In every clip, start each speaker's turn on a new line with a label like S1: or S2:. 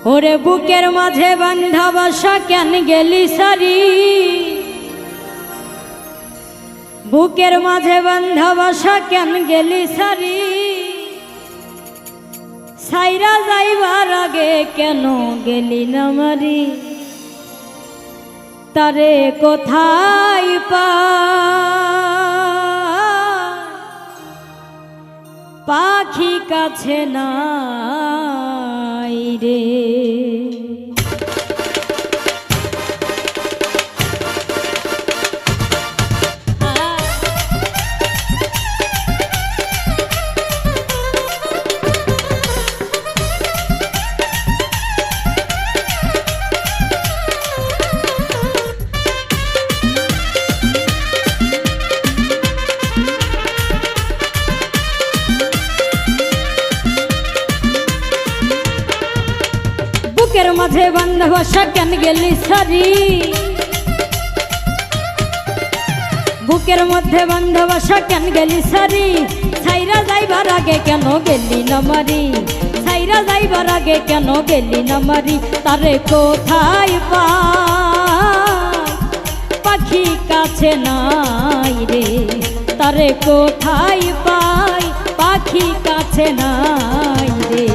S1: ওরে বুকের মাঝে বান্ধা বাসা কেন গেলি সারি, বুকের মাঝে বান্ধা বাসা কেন গেলি সারি, সাইরা যাইবার আগে কেন গেলি না মারি, তারে কোথায় পাখি কাছে নাই রে। বুকের মাঝে বান্ধা বাসা কেন গেলি সারি, বুকের মধ্যে বান্ধা বাসা কেন গেলি সারি, ছাইরা যাইবার আগে কেন গেলি না মারি, ছাইরা যাইবার আগে কেন গেলি না মারি, তারে কোথায় পাখি কাছে নাই রে, তারে কোথায় পাই পাখি কাছে নাই রে।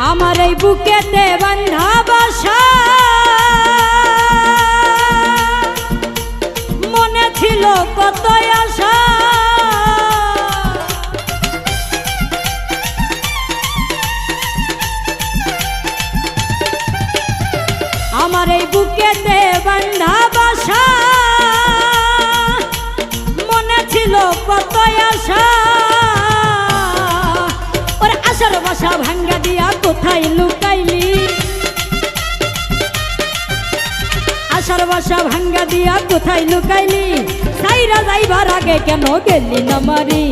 S1: আমার এই বুকেতে বান্ধা বাসা মনে ছিল কত আশা, আমার এই বুকেতে বান্ধা বাসা মনে ছিল কত আশা, ওর আশার বাসা ভাঙ্গা দিয়া কোথায় লুকাইলি, আশার বাসা ভাঙ্গা দিয়া কোথায় লুকাইলি, সাইরা যাইবার আগে কেন গেলি না মারি,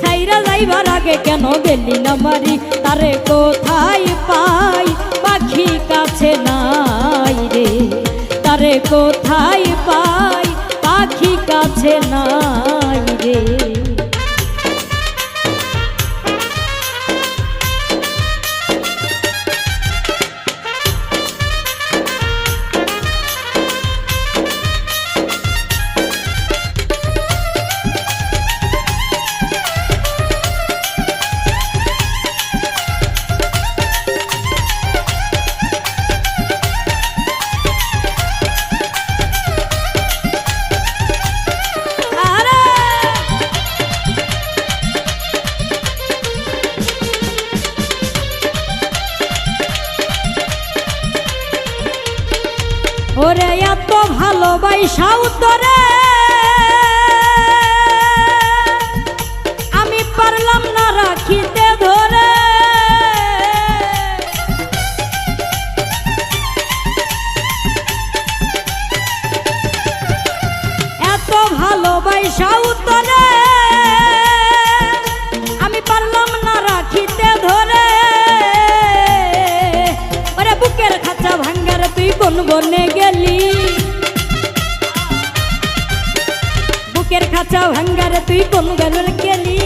S1: সাইরা যাইবার আগে কেন গেলি না মারি, তারে কোথায় পাই পাখি কাছে নাই রে, তারে কোথায় পাই পাখি কাছে নাই রে। ওরে এত ভালোবাসাও তোরে আমি পারলাম না রাখিতে ধরে, এত ভালোবাসাও তোরে আমি পারলাম না রাখিতে ধরে, ওরে বুকের খাঁচা ভাঙ্গার তুই কোন বনে গেলি, বুকের খাঁচা ভাঙ্গারে তুই কোন গেলে গেলি,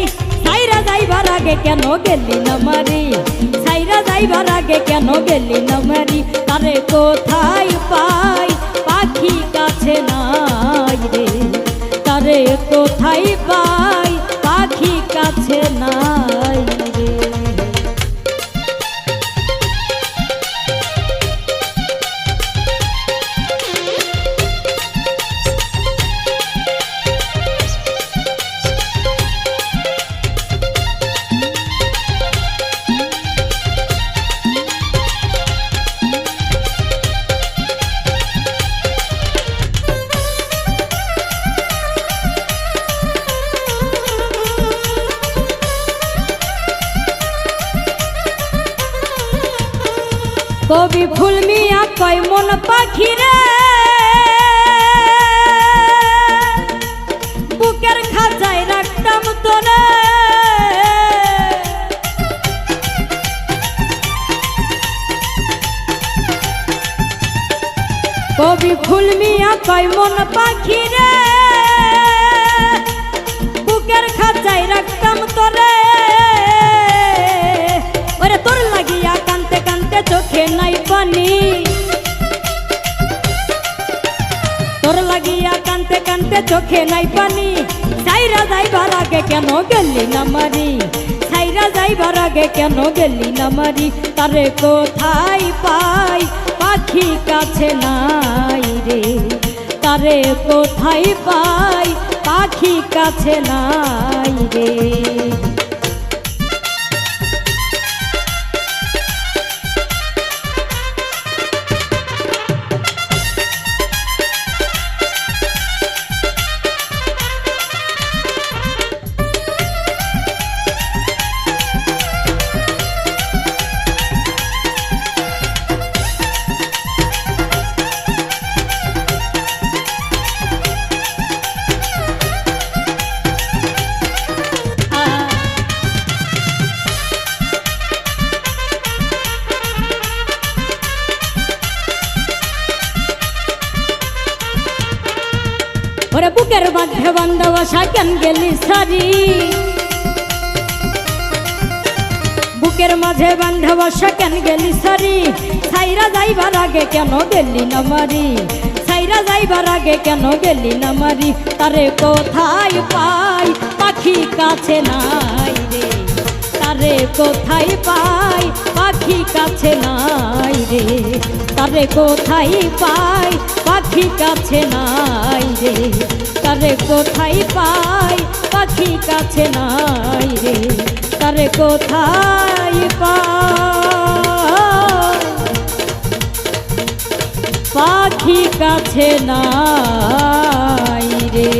S1: সাইরা যাইবার আগে কেন গেলি না মারি, সাইরা যাইবার আগে কেন গেলি না মারি, তারে কোথায় পাই পাখি কাছে নাই রে, তারে কোথায় পাই পাখি কাছে নাই রে। কবি ফুল মিয়া কয় মন পাখি রে বুকের খাঁচায় রাখতাম তোরে। কবি ফুল মিয়া কয় মন পাখি রে বুকের খাঁচায় রাখতাম তোরে। ওরে তোর লাগিয়া কানতে কানতে চোখে নাই পানি, তোর লাগিয়া কানতে কানতে চোখে নাই পানি। সাইরা যাইবার আগে কেন গেলি না মারি, সাইরা যাইবার আগে কেন গেলি না মারি। তারে কোথায় পাই পাখি কাছে নাই রে, তারে কোথায় পাই পাখি কাছে নাই রে। ওরে বুকের মাঝে বান্ধা বসা কেন গেলি সারি, বুকের মাঝে বান্ধা বসা কেন গেলি সারি। সাইরা যাইবার আগে কেন গেলি না মারি, সাইরা যাইবার আগে কেন গেলি না মারি। তারে কোথায় পাই পাখি কাছে নাই রে, তারে কোথায় পাই পাখি কাছে নাই রে। তারে কোথায় পাই পাখি কাছে নাই রে, তারে কোথায় পাই পাখি কাছে নাই রে। তারে কোথায় পাই পাখি কাছে নাই রে।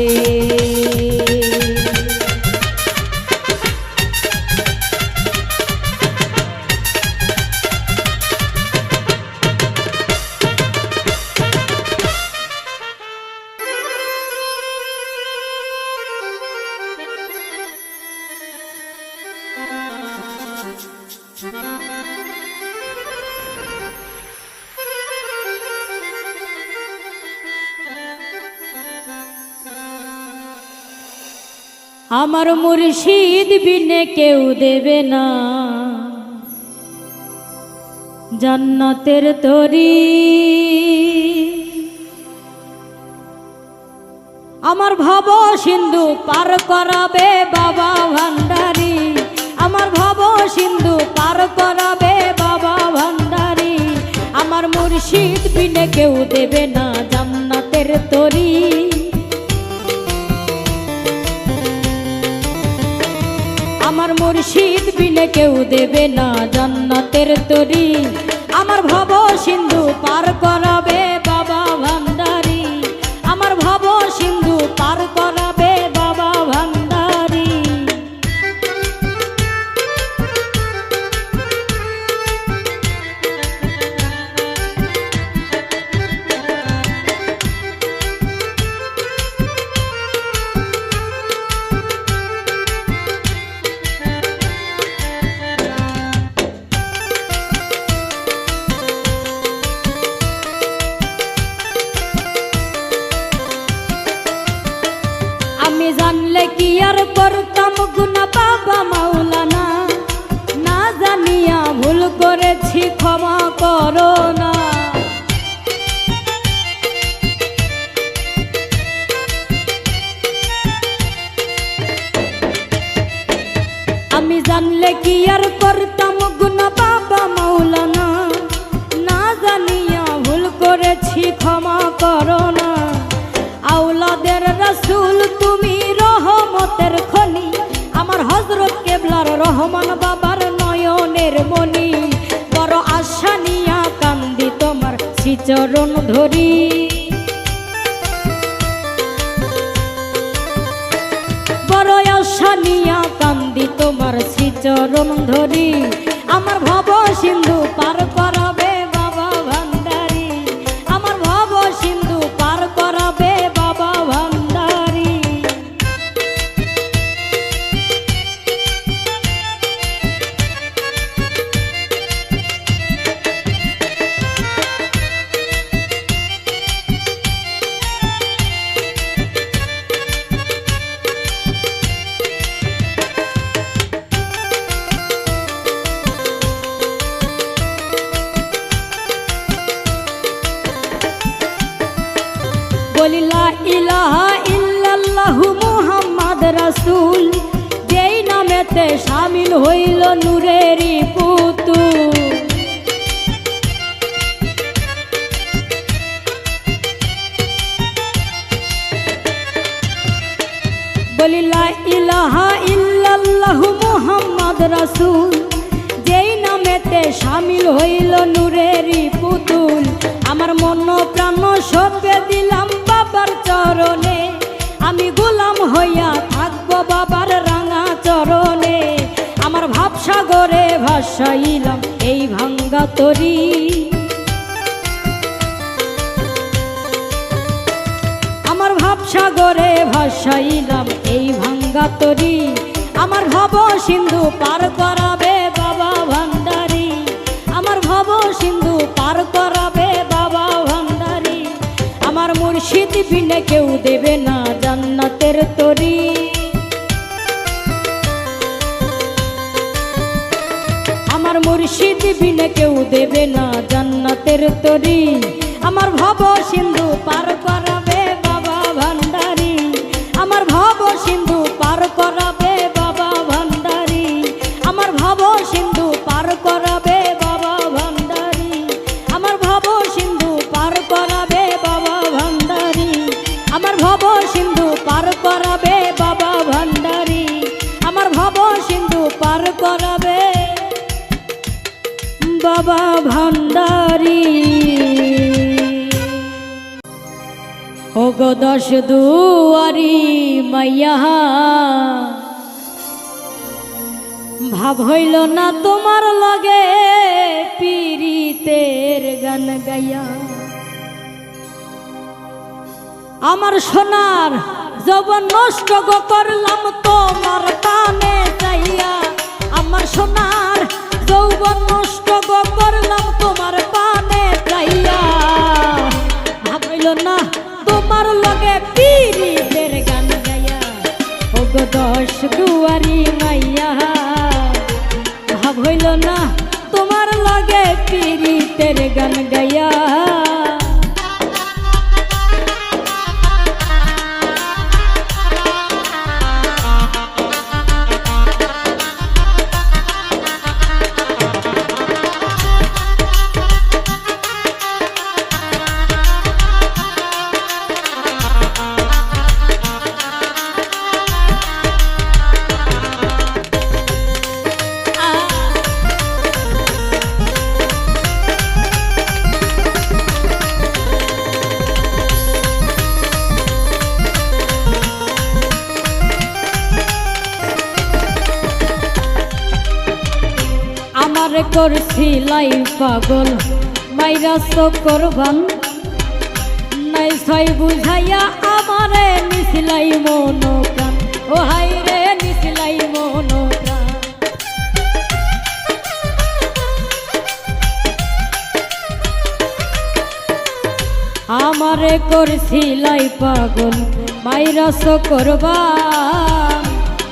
S1: আমার মুর্শিদ বিনে কেউ দেবে না জান্নাতের তরি। আমার ভব সিন্ধু পার করাবে বাবা ভান্ডারি, আমার ভব সিন্ধু পার করাবে বাবা ভান্ডারি। আমার মুর্শিদ বিনে কেউ দেবে না জান্নাতের তরি। আমার মুর্শিদ বিনে কেউ দেবে না জান্নাতের তরি। আমার ভব সিন্ধু পার করাবে বাবা ভান্ডারি, আমার ভব সিন্ধু পার করাবে বাবা ভান্ডারি। জানলে কি আর করতাম গুনাহ বাবা মাওলানা, না জানিয়া ভুল করেছি ক্ষমা করো না। আমি জানলে কি আর করতাম গুনাহ বাবা মাওলানা, না জানিয়া ভুল করেছি ক্ষমা করো না। আওলাদের রাসূল তুমি রহমতের খনি, আমার হযরত কেবলার রহমান বাবার নয়নের মনি। বড় আশা নিয়া কান্দি তোমার শ্রীচরণ ধরি, বড় আশা নিয়া কান্দি তোমার শ্রীচরণ ধরি। আমার ভব সিন্ধু পার করাবে বাবা বলি লা ইলাহা ইল্লাল্লাহু মুহাম্মাদ রাসূল, যেই নামেতে শামিল হইল নূরেরই পুতুল। বলি লা ইলাহা ইল্লাল্লাহু মুহাম্মাদ রাসূল, যেই নামেতে শামিল হইল নূরেরই পুতুল। আমার মন প্রাণ সঁপে দিলাম বাবার চরণে, আমি গোলাম হইয়া থাকবো বাবার রাঙা চরণে। আমার ভাবসাগরে ভাসাইলাম এই ভাঙ্গা তরি, আমার ভাবসাগরে ভাসাইলাম এই ভাঙ্গা তরি। আমার ভব সিন্ধু পার করাবে বাবা ভান্ডারী, আমার ভব সিন্ধু পার করাবে বাবা ভান্ডারী। আমার মুর্শিদ বিনে কেউ দেবে না জান্নাতের তরি। আমার মুর্শিদ বিনে কেউ দেবে না জান্নাতের তরি। আমার ভব সিন্ধু পার করাবে বাবা ভান্ডারী, আমার ভব সিন্ধু পার করাবে বাবা ভান্ডারী। আমার ভব সিন্ধু পার করাবে বাবা ভান্ডারী, আমার ভব সিন্ধু পার করাবে বাবা ভান্ডারী। আমার ভব সিন্ধু পার করাবে বাবা ভান্ডারী, আমার ভব সিন্ধু পার করাবে বাবা ভান্ডারী। ওগো দশ দুয়ারি মাইয়া, ভাব হইল না তোমার লগে পীড়িতের গান গাইয়া। আমার সোনার যৌবন নষ্ট গো করলাম তোমার কানে চাইয়া, আমার সোনার যৌবন নষ্ট গো করলাম তোমার পানে চাইয়া। ভাব হইল না তোমার লগে পীড়িতের গান গাইয়া, ওগো দশ দুয়ারি মাইয়া, ভাব হইল না তোমার লগে পীড়িতের গান গাইয়া। আমারে করছিলাই পাগল মাইরা করবান, নাই ছয় বুঝাইয়া আমারে নিছিলাই মন প্রাণ। ও হাই রে নিছিলাই মন প্রাণ। আমারে করছিলাই পাগল মাইরা করবান,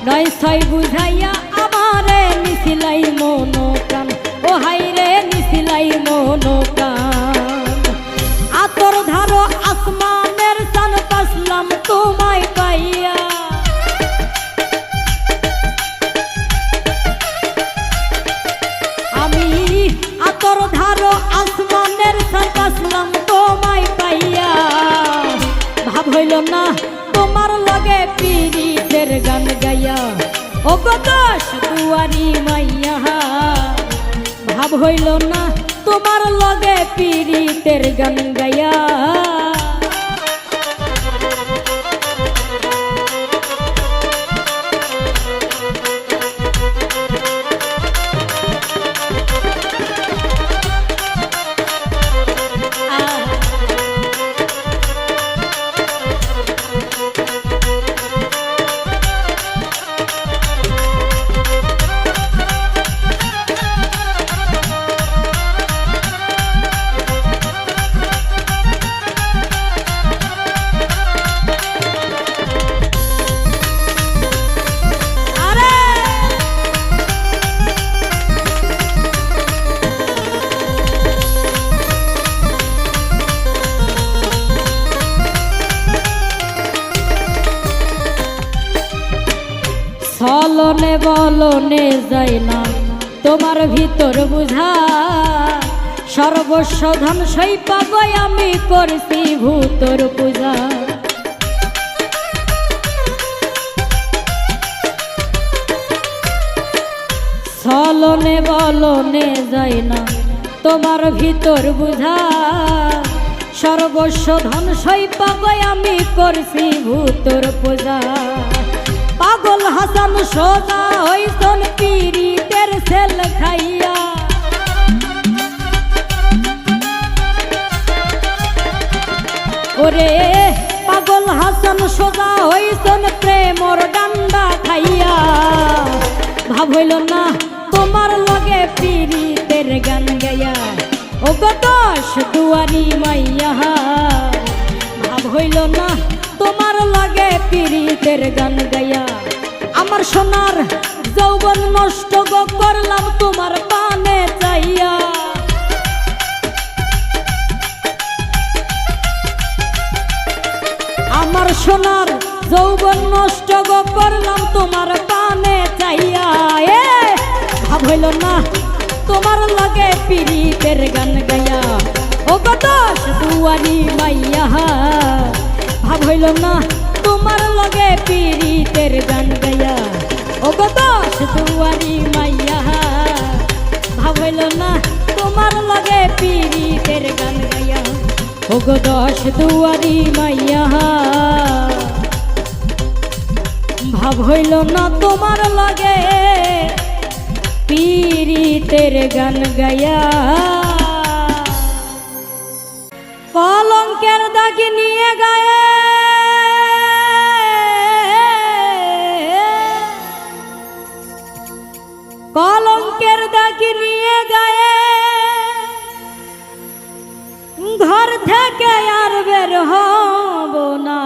S1: নাই ছয় বুঝাইয়া আমারে নিছিলাই মন প্রাণ। ও হাই রে নিছিলাই মন প্রাণ। আতর ধারো আসমানের চান পাসলাম তোমায় পাইয়া, আমি আতর ধারো আসমানের চান পাসলাম তোমায় পাইয়া। ভাব হইল না তোমার লগে পীড়িতের গান গাইয়া, ওগো দশ দুয়ারি মাইয়া, ভাব হইল না তোমার লগে পীড়িতের গান গাইয়া। বলনে বলনে যায় না তোমার ভিতর বুঝা সর্বস্ব ধন সই পাবই আমি করছি ভূতর পূজা চলনে বলনে যায় না তোমার ভিতর বুঝা সর্বস্ব ধন সই পাবই আমি করছি ভূতর পূজা পাগল হাসান সোজা হইছন পীড়িতের সেল খাইয়া ওরে পাগল হাসান সোজা হইছন প্রেমর ডান্ডা খাইয়া ভাব হইল না তোমার লগে পীড়িতের গান গাইয়া ও গো দশ দুয়ারি মাইয়া ভাব হইল না তোমার লাগে পীড়িতের গান গাইয়া আমার সোনার যৌবন নষ্ট গো করলাম তোমার পানে চাইয়া আমার সোনার যৌবন নষ্ট গো করলাম তোমার পানে চাইয়া ভাব হইল না তোমার লাগে পীড়িতের গান গাইয়া ও গো দশ দুয়ারি মাইয়া ভাব হইল না তোমার লগে পীড়িতের গান গাইয়া ও গো দশ দুয়ারি মাইয়া ভাব হইল না তোমার লগে পীড়িতের গান গাইয়া ও গো দশ দুয়ারি মাইয়া ভাব হইল না তোমার লগে পীড়িতের গান গাইয়া কলঙ্কের দাগি নিয়ে গায়ে কলঙ্কের দাগি নিয়ে গায়ে ঘর থেকে আর বের হব না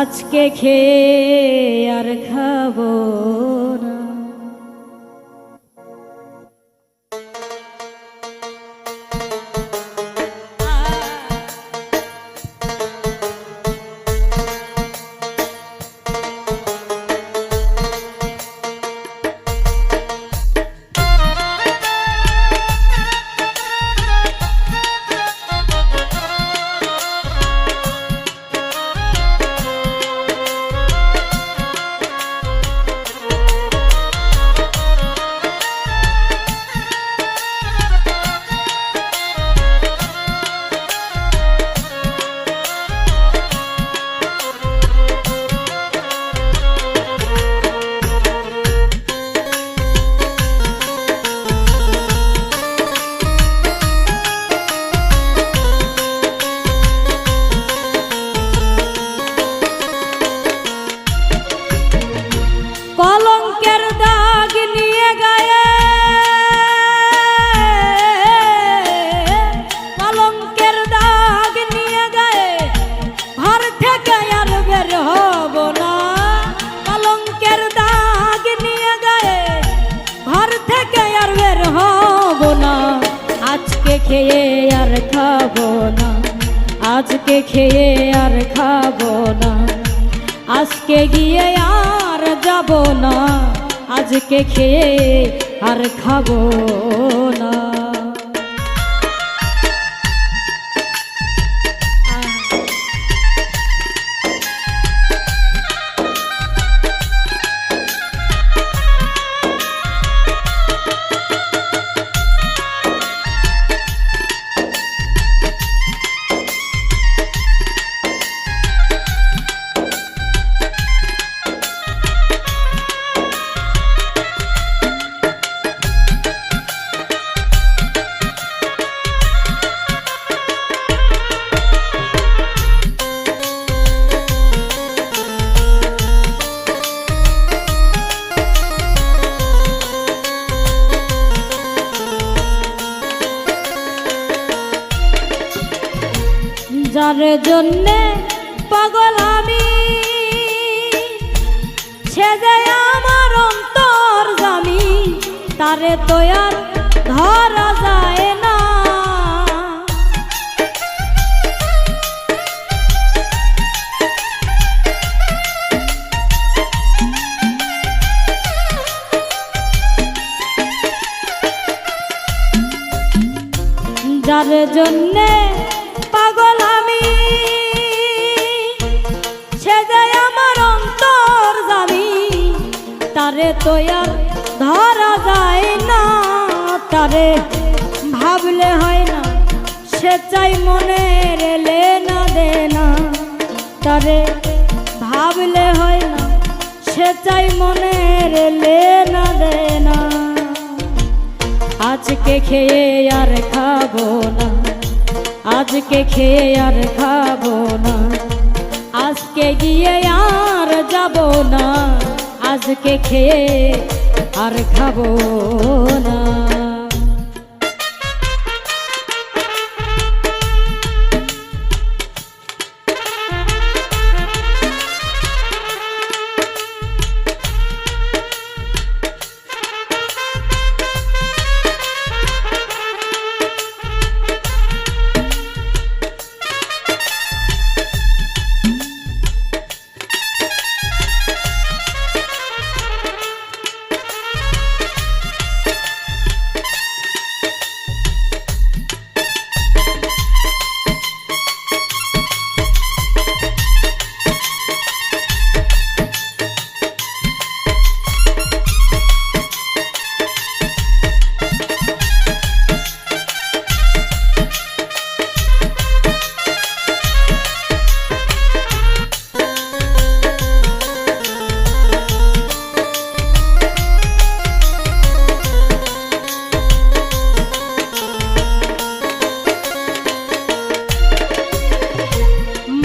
S1: আজকে খেয়ে আর খাবো না খেয়ে আর খাবো না আজকে খেয়ে আর খাবো না আজকে গিয়ে আর যাব না আজকে খেয়ে আর খাবো না যার জন্যে পাগল আমি সে যে আমার অন্তর জামি তারে তো আর ধরা যায় না যার জন্যে পাগল আমি, সে যায় আমার অন্তর জামি, তারে তো আর ধরা যায় না, তারে ভাবলে হয় না, সে চাই মনের লেনা দেনা, তারে ভাবলে হয় না, সে চাই মনের লেনা দেনা। আজকে খেয়ে আর খাবো না, আজকে খেয়ে আর খাবো না, আজকে গিয়ে আর যাবো না, আজকে খেয়ে আর খাবো না।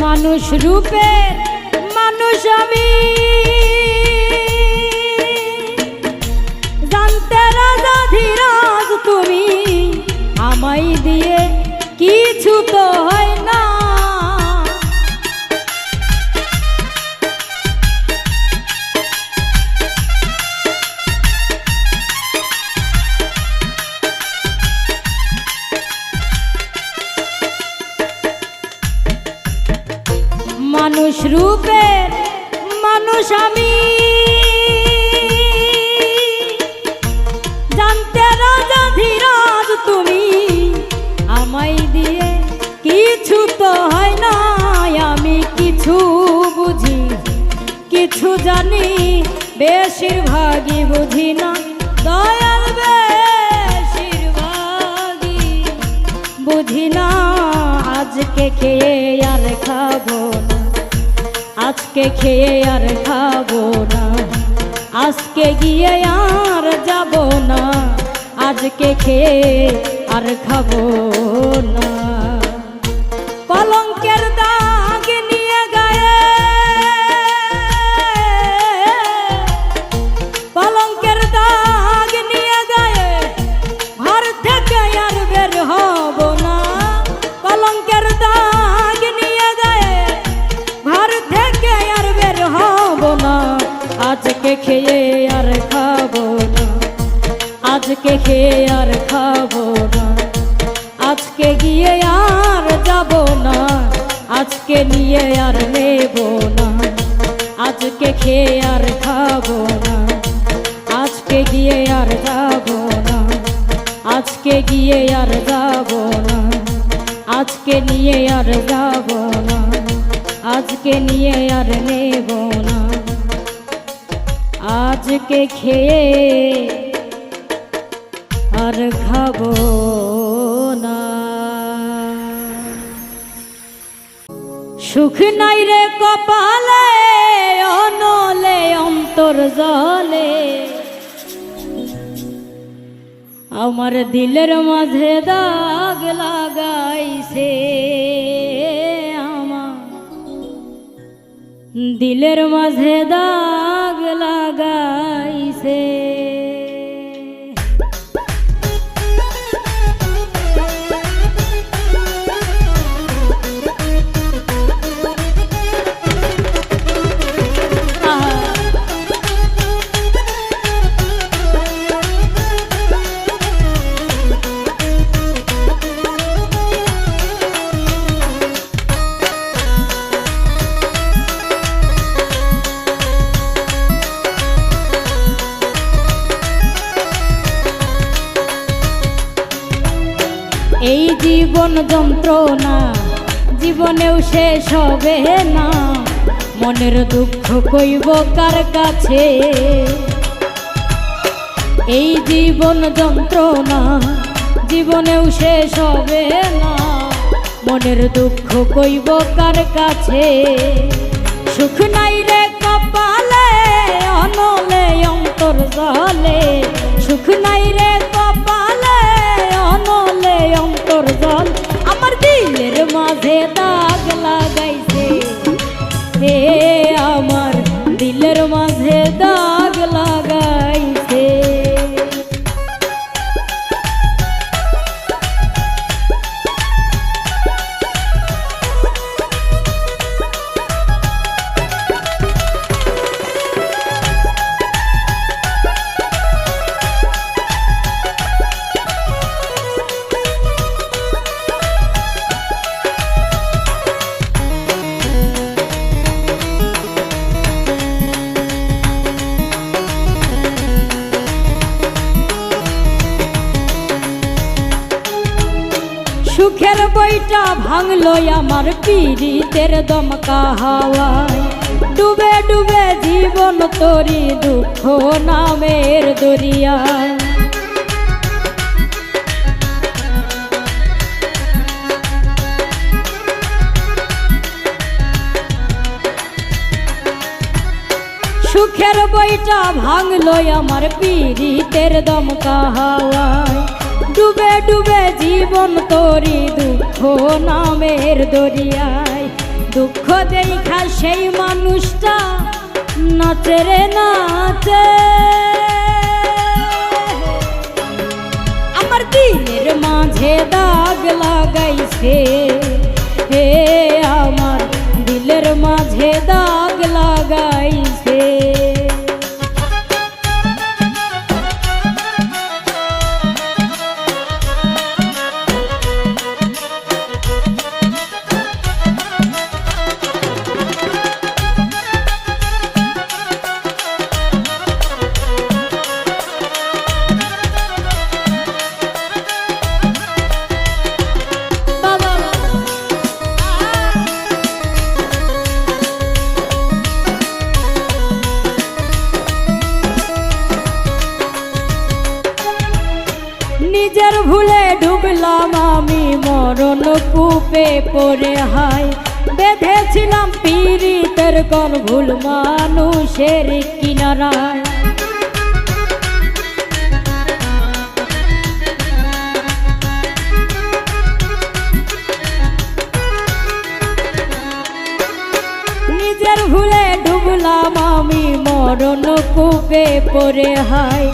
S1: মানুষ রূপে মানুষ আমি, জানতে রাজা ধীরাজ তুমি, আমায় দিয়ে কিছু তো হয় না, মানুষ রূপের মানুষ আমি, জানতে রাজা ধীরাজ তুমি, আমায় দিয়ে কিছু তো হয় না, আমি কিছু বুঝি কিছু জানি, বেশিরভাগই বুঝি না, দয়াল বেশিরভাগই বুঝি না। আজকে খেয়ে আর খাবো না, আজকে খেয়ে আর খাবো না, আজকে গিয়ে আর যাবো না, আজকে খেয়ে আর খাবো না। কলঙ্কের দাগ নিয়ে গায়ে, কলঙ্কের দাগ নিয়ে গায়ে, ঘর থেকে আর বের হব না, কলঙ্কের দাগ নিয়ে গায়ে, ঘর থেকে আর বের হব না, আজকে খেয়ে আর খাবো না, আজকে খেয়ে আর খাবো না, আজকে গিয়ে আর যাবো না, আজকে নিয়ে আর নেব না, আজকে খেয়ে আর খাবো না, আজকে গিয়ে আর যাবো না, আজকে গিয়ে আর যাবো না, আজকে নিয়ে আর যাবো না, আজকে নিয়ে আর নেব না, আজকে খেয়ে আর খাবো না। সুখ নাই রে কপালে, অনলে অন্তর জলে, আমার দিলের মাঝে দাগ লাগাইছে, আমার দিলের মাঝে দাগ লাগাইছে। এই জীবন যন্ত্রণা জীবনেও শেষ হবে না, মনের দুঃখ কইব কার কাছে। এই জীবন যন্ত্রণা জীবনেও শেষ হবে না, মনের দুঃখ কইব কার কাছে। সুখ নাই রে কপালে অনলে অন্তর জলে, সুখ নাই রে কপালে অনলে অন্তর জল, আমার দিলের মাঝে দাগ লাগাইছে, হে আমার দিলের মাঝে দাগ লাগাইছে। সুখের বইটা ভাঙলো আমার পীড়িতের দমকা হাওয়ায়, ডুবে ডুবে জীবন তরি দুঃখ নামের দরিয়ায়। সুখের বইটা ভাঙলো আমার পীড়িতের দমকা হাওয়ায়, ডুবে ডুবে জীবন তরি দুঃখ নামের দরিয়ায়। দুঃখ দেখা সেই মানুষটা নাচে রে নাচে, আমার দিলের মাঝে দাগ লাগাইছে, হে আমার দিলের মাঝে দাগ লাগাইছে। নিজের ভুলে ডুবলাম আমি মরণ কূপে পড়ে, হায় বেঁধেছিলাম পীড়িতের কোন ভুল মানুষের কিনারায়। নিজের ভুলে ডুবলাম আমি মরণ কূপে পড়ে, হায়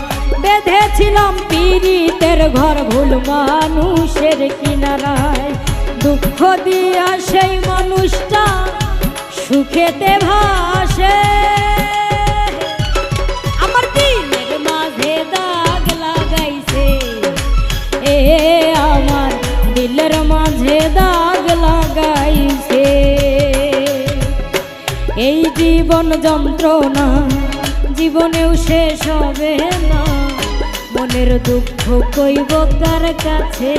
S1: বেঁধেছিলাম পীড়িতের ঘর ভুল মানুষের কিনারায়। দুঃখ দিয়া সেই মানুষটা সুখেতে ভাসে, আমার দিলের মাঝে দাগ লাগাইছে, এ আমার দিলের মাঝে দাগ লাগাইছে। এই জীবন যন্ত্রণা জীবনেও শেষ হবে না, মনের দুঃখ কইব কার কাছে।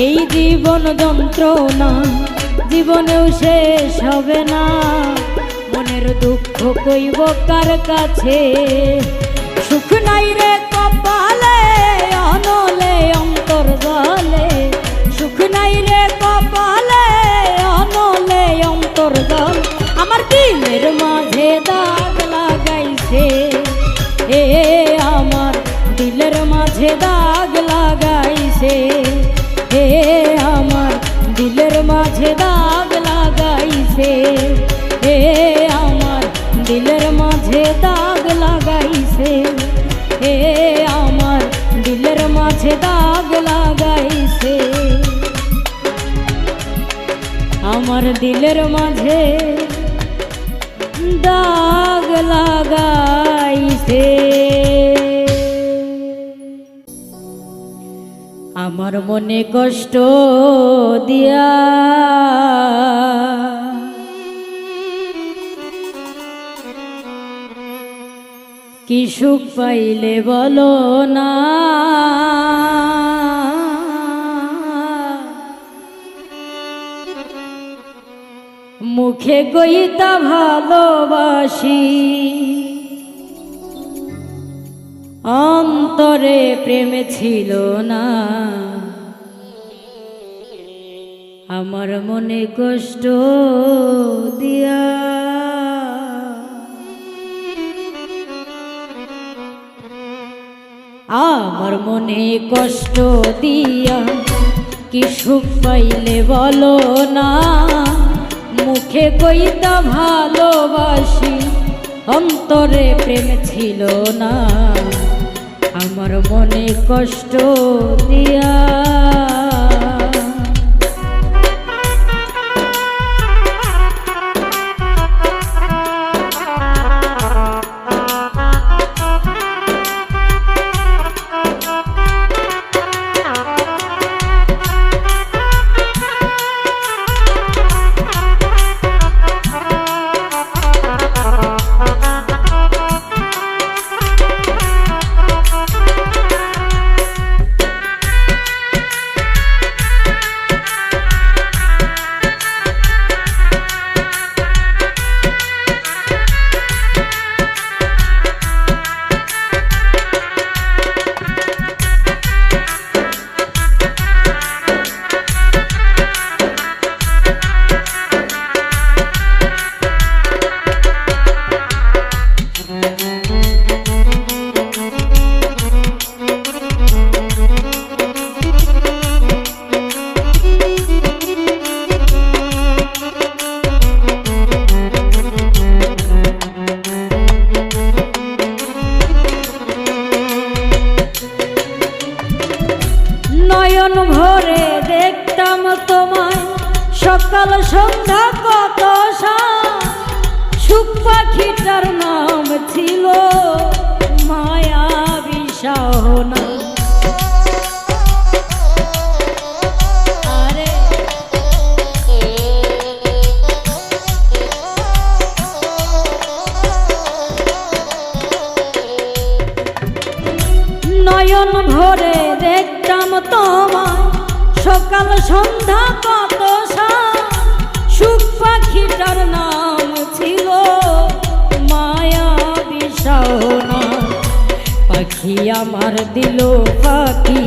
S1: এই জীবন যন্ত্রণা জীবনেও শেষ হবে না, মনের দুঃখ কইব কার কাছে। সুখ নাই রে কপালে অনলে অন্তর জলে, সুখ নাই রে কপালে অনলে অন্তর জল, আমার দিলের মাঝে দাগ লাগাইছে, এ আমার দিলের মাঝে দাগ লাগাইছে, হে আমার দিলের মাঝে দাগ লাগাইছে, হে আমার দিলের মাঝে দাগ লাগাইছে, হে আমার দিলের মাঝে দাগ লাগাইছে, আমার দিলের মাঝে দাগ লাগাইছে। আমার মনে কষ্ট দিয়া কি সুখ পাইলে বলো না, মুখে কইতা ভালোবাসি, অন্তরে প্রেম ছিল না। আমার মনে কষ্ট দিয়া আমার মনে কষ্ট দিয়া কি সুখ পাইলে বলো না। মুখে কইতা ভালোবাসি, অন্তরে প্রেম ছিল না। আমার মনে কষ্ট দিয়া নয়ন ভরে দেখতাম তোমায়, সকাল সন্ধ্যা কত সুখ পাখিটার নাম ছিল মায়াবী শাহনা। নয়ন ভরে দেখতাম তোমায়, সকাল সন্ধ্যা কত সুখ পাখিটার নাম ছিল মায়াবী শাহনা। পাখি আমার দিল পাখি,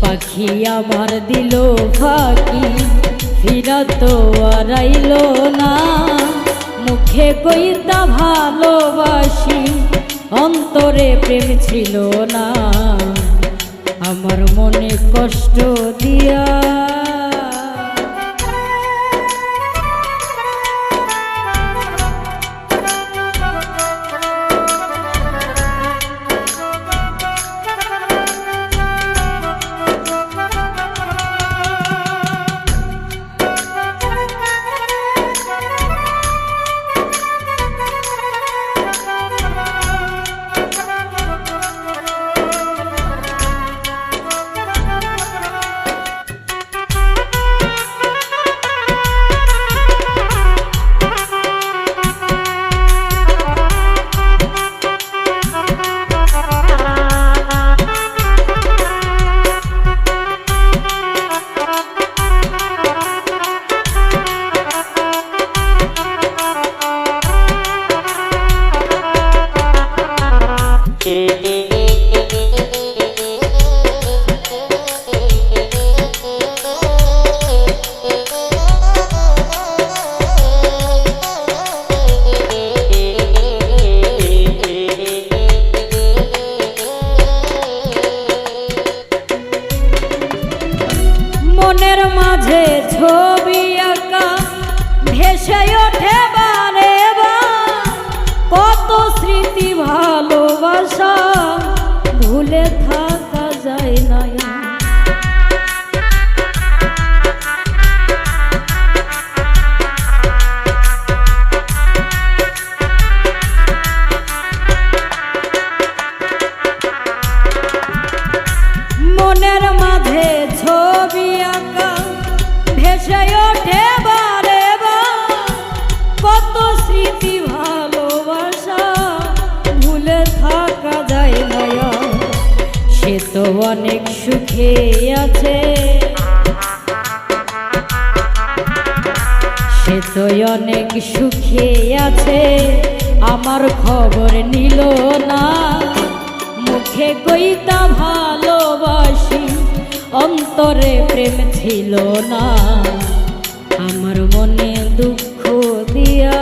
S1: পাখি আমার দিল পাখি, ফিরা তো আর আইল না। মুখে কইতা ভালোবাসি, অন্তরে প্রেম ছিল না। আমার মনে কষ্ট দিয়া মনের মাঝে ছবি আঁকা ভেসে ওঠে বারে বার, কত স্মৃতি ভালোবাসা ভুলে থাকা যায় না। মনের মাঝে ছবি আঁকা ভেসে ওঠে বারে বার, কত স্মৃতি ভালোবাসা ভুলে থাকা যায় না। সে তো অনেক সুখে আছে, নিশ্চয় অনেক সুখে আছে, আমার খবর নিল না। মুখে কইতা ভালোবাসি, অন্তরে প্রেম ছিল না। আমার মনে দুঃখ দিয়া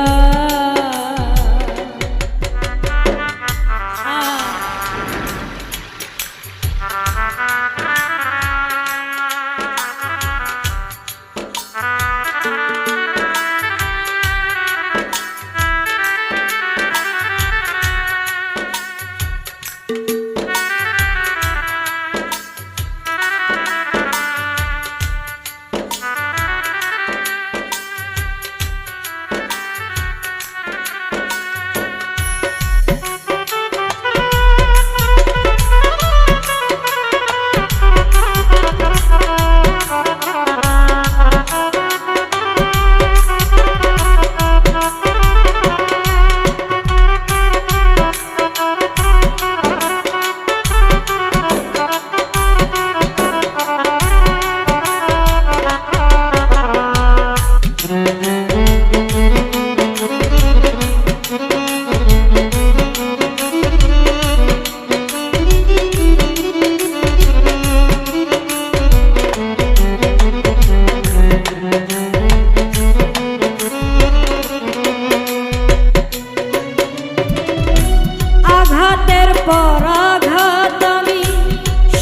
S1: পরাঘাত আমি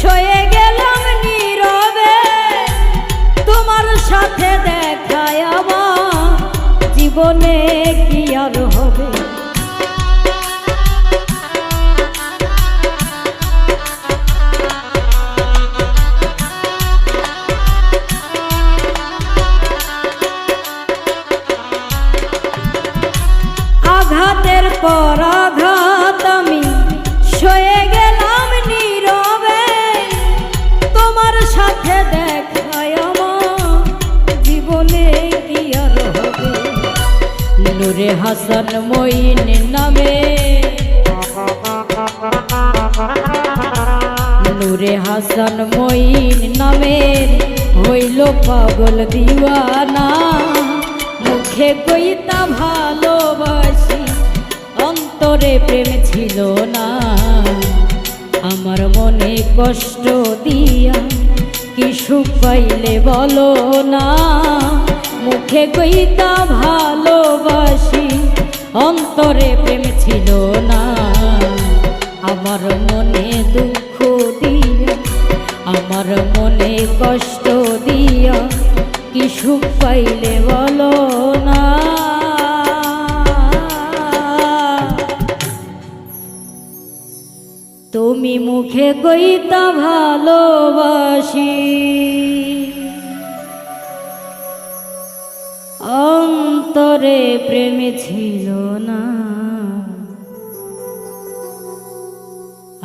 S1: সয়ে গেলাম নীরবে। তোমার সাথে দেখায় আমার জীবনে কি আর হবে। আঘাতের পর আঘাত আমি সয়ে গেলাম নীরবে। তোমার সাথে দেখায় আমার জীবনে কি আর হবে। নূরে হাসান মঈন নামে, নূরে হাসান মঈন নামে হইল পাগল দিওয়ানা। মুখে কইতা ভালোবাসি, অন্তরে প্রেম ছিল না। আমার মনে কষ্ট দিয়া কি সুখ পাইলে বলো না। মুখে কইতা ভালোবাসি, অন্তরে প্রেম ছিল না। আমার মনে দুঃখ দিয়া, আমার মনে কষ্ট দিয়া কি সুখ পাইলে বলো না। তুমি মুখে কইতা ভালোবাসি, অন্তরে প্রেম ছিল না।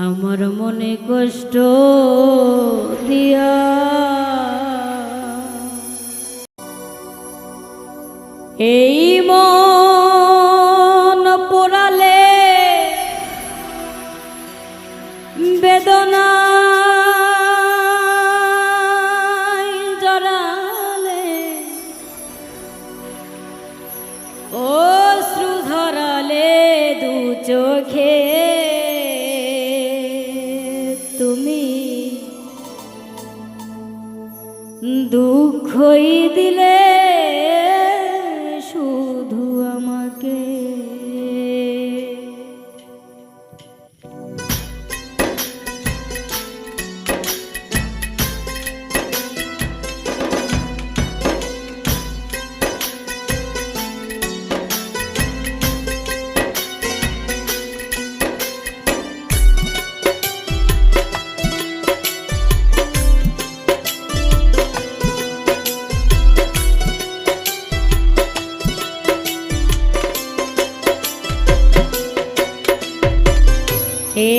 S1: আমার মনে কষ্ট দিয়া এই মন পোড়ালে বেদনা জড়ালে, অশ্রু ধরালে দু চোখে তুমি দুঃখই দিলে শুধু আমাকে।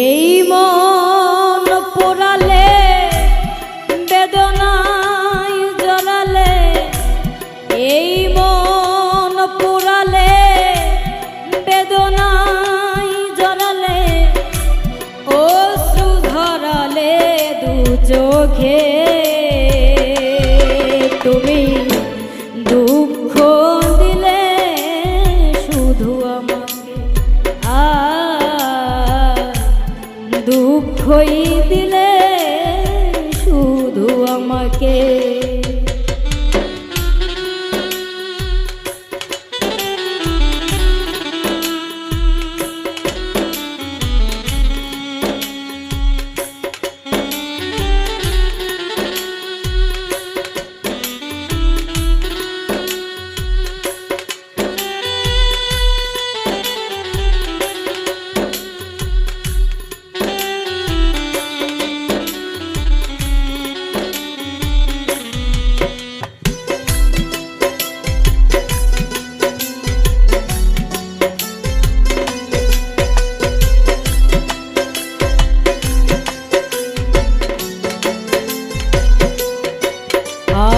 S1: এই মন পোড়ালে বেদনায় জড়ালে, এই মন পোড়ালে বেদনায় জড়ালে, অশ্রু ধরালে দু চোখে তুমি দুঃখ দিলে দুঃখই দিলে শুধু আমাকে।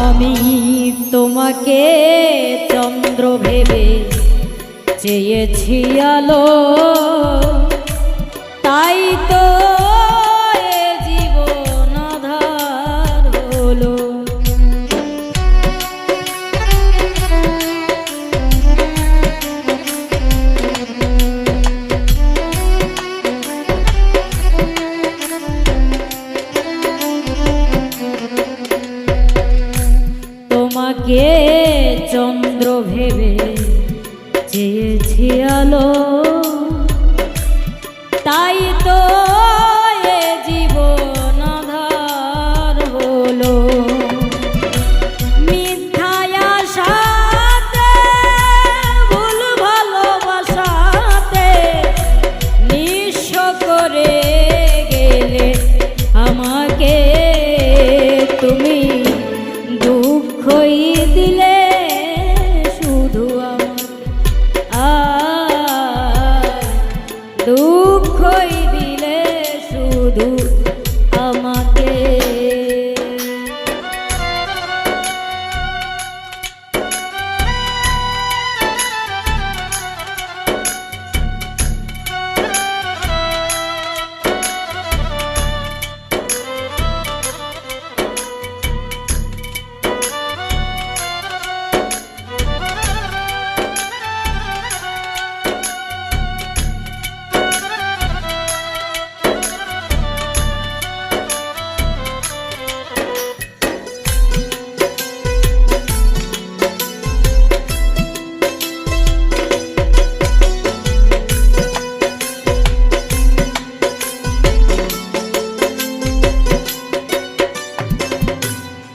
S1: আমি তোমাকে চন্দ্র ভেবে চেয়েছি আলো, তাই তো এ জীবন আঁধার হলো। তোমাকে চন্দ্র ভেবে চেয়েছি আলো, তাই তো এ জীবন আঁধার হলো। মিথ্যায় আশাতে ভুল ভালোবাসাতে নিঃস্ব করে গেলে আমাকে তুমি। দুঃখই দিলে শুধু দুঃখই দিলে শুধু আমাকে।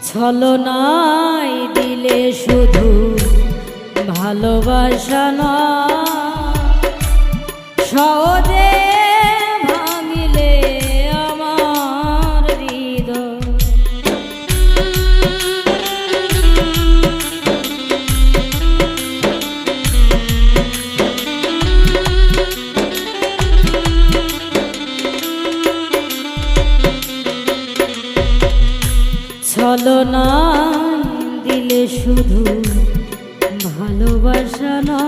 S1: ছলনায় দিলে শুধু ভালোবাসা না, সহজে ভাঙিলে আমার হৃদয়। ছলনা দিলে শুধু ভালোবাসা না,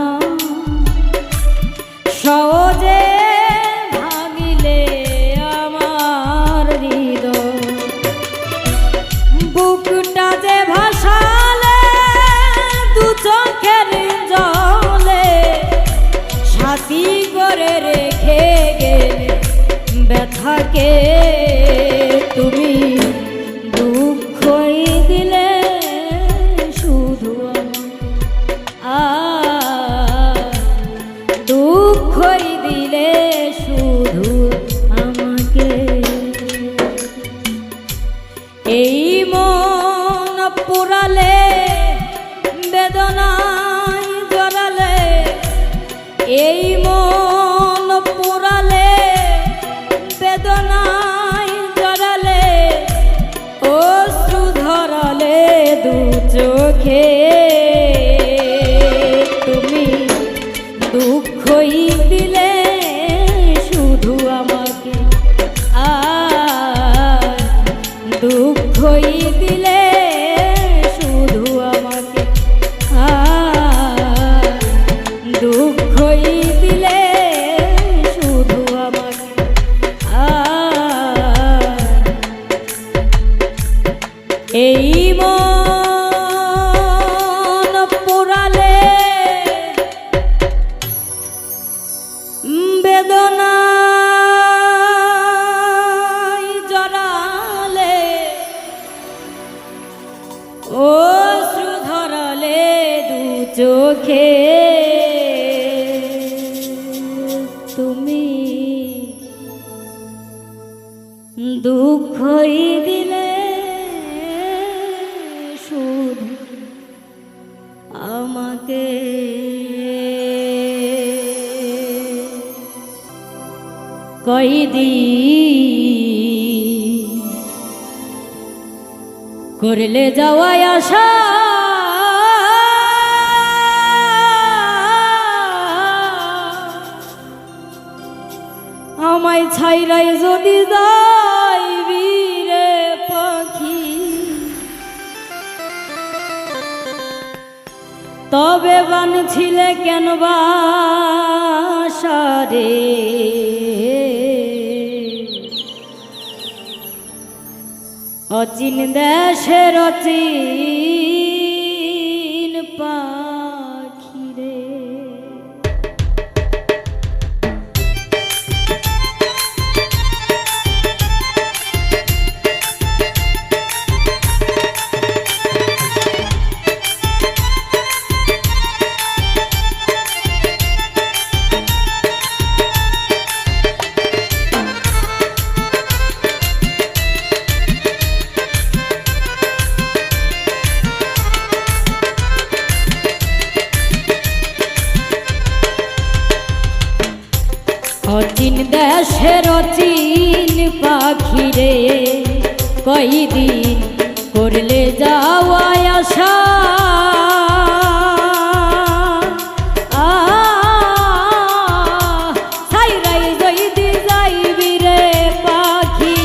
S1: সহজে ভাঙিলে আমার হৃদয়। বুকটা যে ভাসালে দু চোখের জলে, সাথী করে রেখে গেলে ব্যথাকে তুমি। দুঃখই দিলে শুধু দুঃখই দিলে শুধু আমাকে। এই মন পোড়ালে বেদনায় জড়ালে, এই মন পোড়ালে বেদনায় জড়ালে, তুমি দুঃখই দিলে শুধু আমাকে কয়দি করলে যাওয়ায় আশা আমায় ছাইরাই যদি যাইবি রে পাখি তবে বানছিলে কেন বাসা রে অচিন দেশের অচিন পাখি রে অচিন দেশের অচিন পাখি রে কয়দিন করলে যাওয়ায় আশা ছাইরাই যদি যাইবি রে পাখি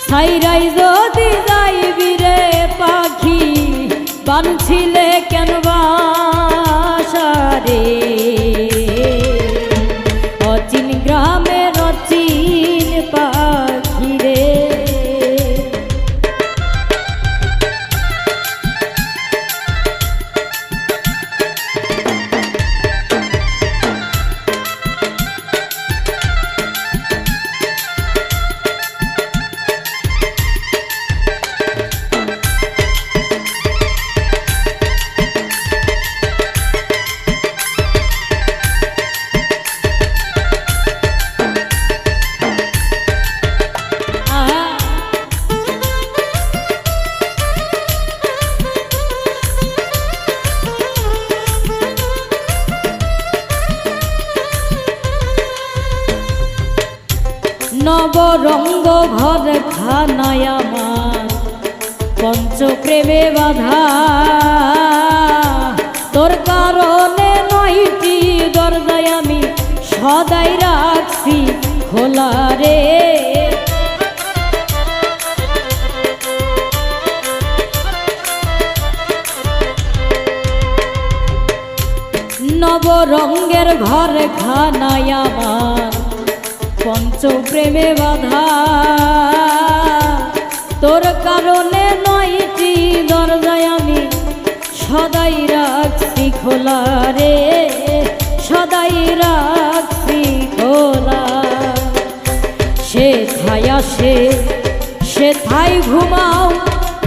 S1: ছাইরাই যদি যাইবি রে পাখি বানছিলে কেন রে অচিন গ্রামের অচিন পাখি রে নবরঙ্গ ঘর খানায় আমার পঞ্চপ্রেমে বাধা তোর কারণে নয়টি দরজায় আমি সদাই রাখছি খোলা রে নবরঙ্গের ঘর খানায় আমার পঞ্চপ্রেমে বাধা তোর কারণে নয়টি দরজায় আমি সদাই রাখছি খোলা রে সদাই রাখছি খোলা সে থায় আসে সে থাই ঘুমাও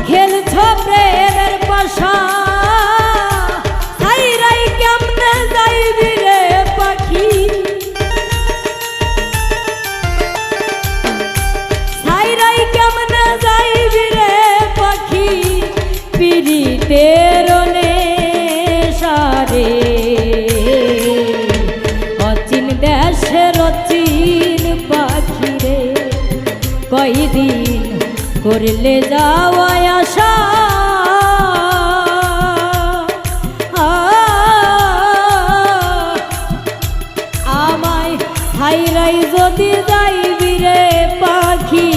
S1: খেলছ প্রেমের পাশা ছাইরাই কেমনে যাইবি রে পাখি তেরনে সারে অচিন দেশের অচিন পাখি রে কয়দিন করলে যাওয়ায় আশা আমায় ছাইরাই যদি যাইবি রে পাখি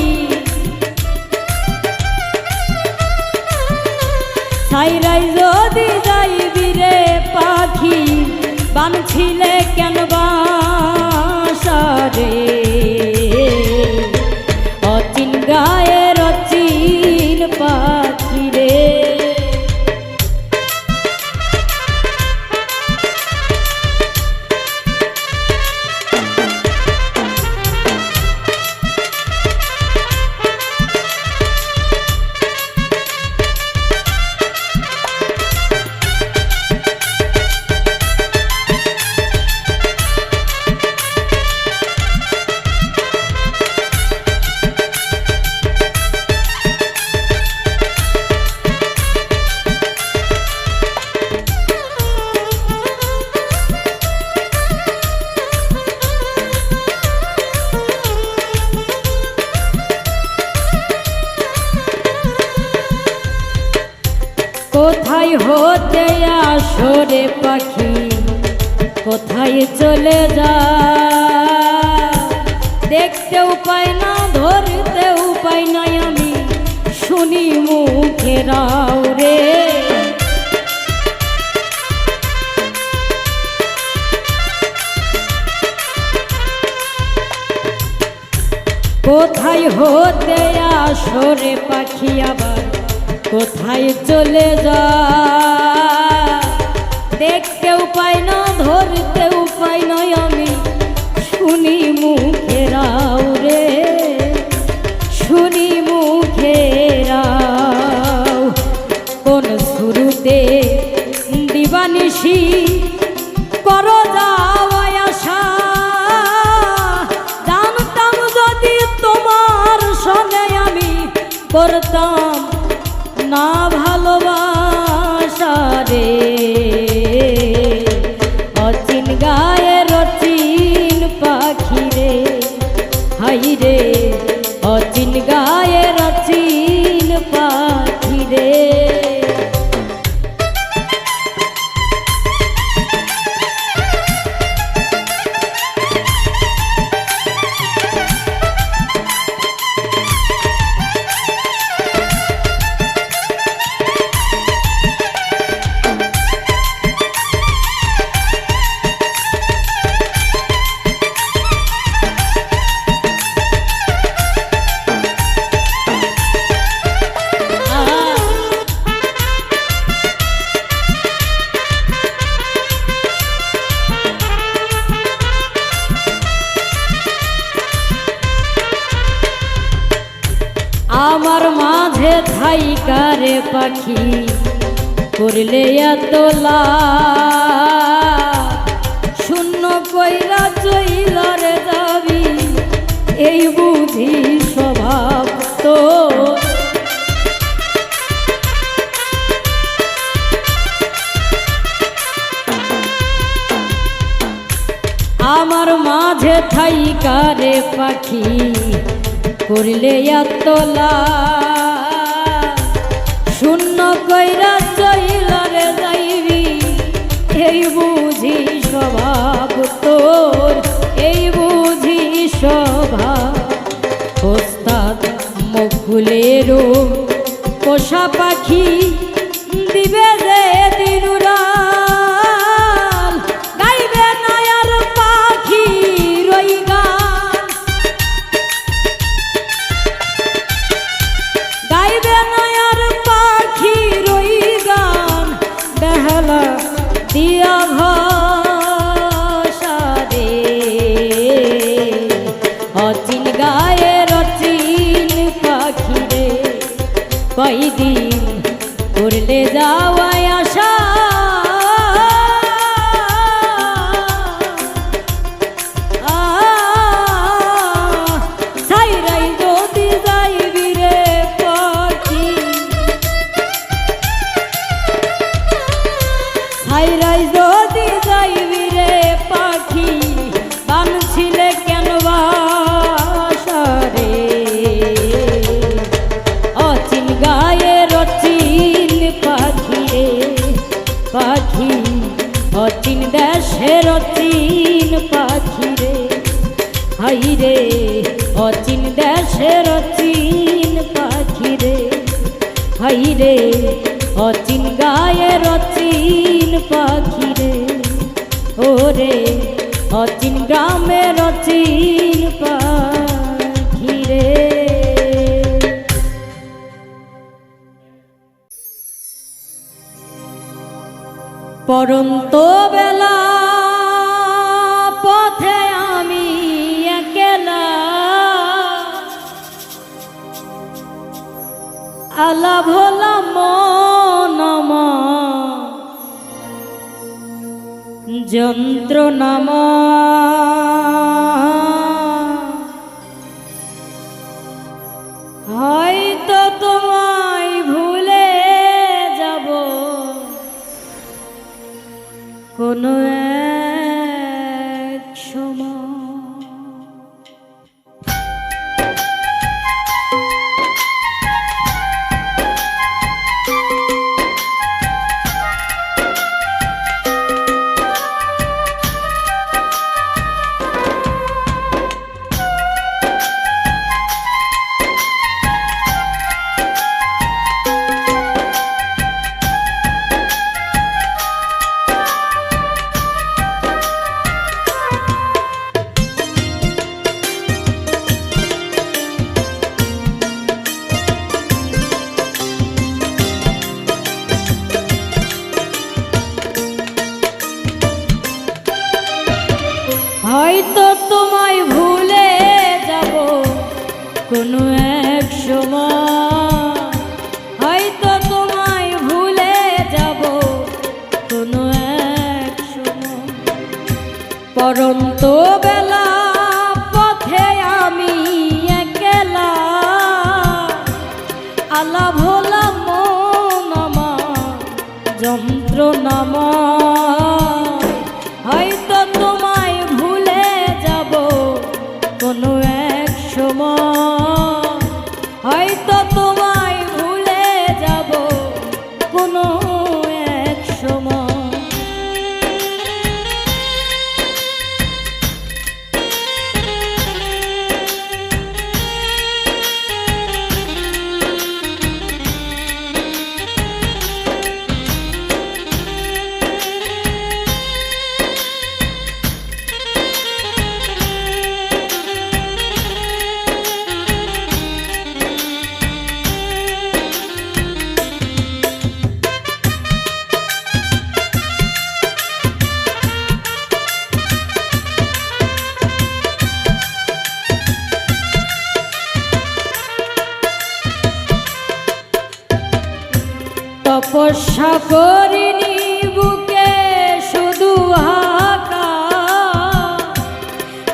S1: ছাইরাই যদি যাইবি রে পাখি বানছিলে কেন বাসা রে অচিন গায়ের অচিন পাখি রে কোথায় চলে যা দেখতে উপায় না ধরতে উপায় নাই আমি শুনি মুখে রাও রে কোথায় হতে আসরে পাখি আবার কোথায় চলে যা দেখতে উপায় না ধরতে উপায় নয় আমি শুনি মুখে রাও রে শুনি মুখে রাও কোন শুরুতে দিবানিশি করো যাওয়ায় আশা জানতাম যদি তোমার সঙ্গে আমি করতাম না ভালোবাসা রে অচিন গায়ের অচিন পাখি রে হাই রে অচিন গায়ের অচিন পাখি রে আমার মাঝে থাইকারে পাখি করলে এতলা শূন্য কইরা চইলারে যাবি এই বুঝি স্বভাব তো আমার মাঝে থাইকারে পাখি করলে এতলা শূন্য কইরা চইলারে যাইবি এই বুঝি স্বভাব তোর এই বুঝি স্বভাব ওস্তাদ মুকুলেরও পোষা পাখি দিবে যে দিনুরাল গাইবে নায়ার পাখি রই গান গাইবে নায়ার পাখি রই গান বেহালা দিয়া ভাষা রে অচিন গায়ের অচিন পাখি রে কয়দিন করলে যাওয়ায় আশা সাইরাই যদি যাইবি রে পাখি সাইরাই যদি যাইবি রে পাখি বানছিলে কেন বাসা রে অচিন গায়ের অচিন পাখি রে পাখি অচিন দেশের অচিন পাখি রে হাই রে অচিন দেশের অচিন পাখি রে হাই রে অচিন গায়ের অচিন পাখি রে ওরে অচিন গ্রামের অচিন পাখি রে পরন্ত বেলা পথে আমি একলা আলা ভোলা মনমা যন্ত্রণামা হয়তো তোমায় ভুলে যাব কোনো এক সময় হয়তো তোমায় ভুলে যাব কোনো এক সময়, হয়তো তোমায় ভুলে যাব কোনো এক সময়। পরন্ত বেলা পথে আমি একলা, আলা ভোলা মন আমার যন্ত্রণাময়। হয়তো তোমায় ভুলে যাব কোনো এক সময়, হয়তো তোমায় ভুলে যাব কোনো এক সময়। তপস্যা করিনি বুকে শুধু হাকা,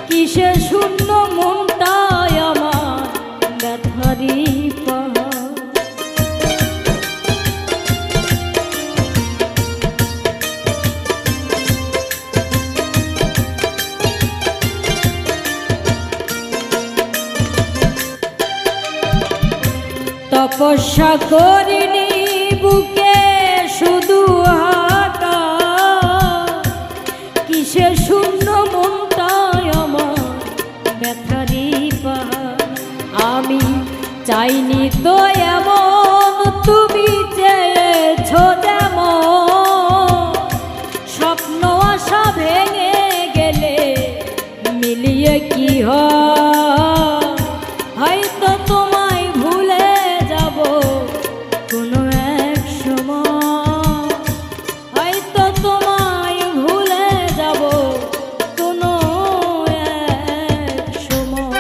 S1: কিসে শূন্য মনটায় আমার ব্যথারি পাহাড়। তপস্যা করিনি বুকে শুধু হাকা, কিসে শূন্য মনটায় আমার ব্যথারি পাহাড়। আমি চাইনি তো এমন, তুমি চেয়েছ যেমন। স্বপ্ন আশা ভেঙে গেলে মিলিয়ে কি হয়? হয়তো তোমায় ভুলে যাব কোনো এক সময়, হয়তো তোমায় ভুলে যাব কোনো এক সময়।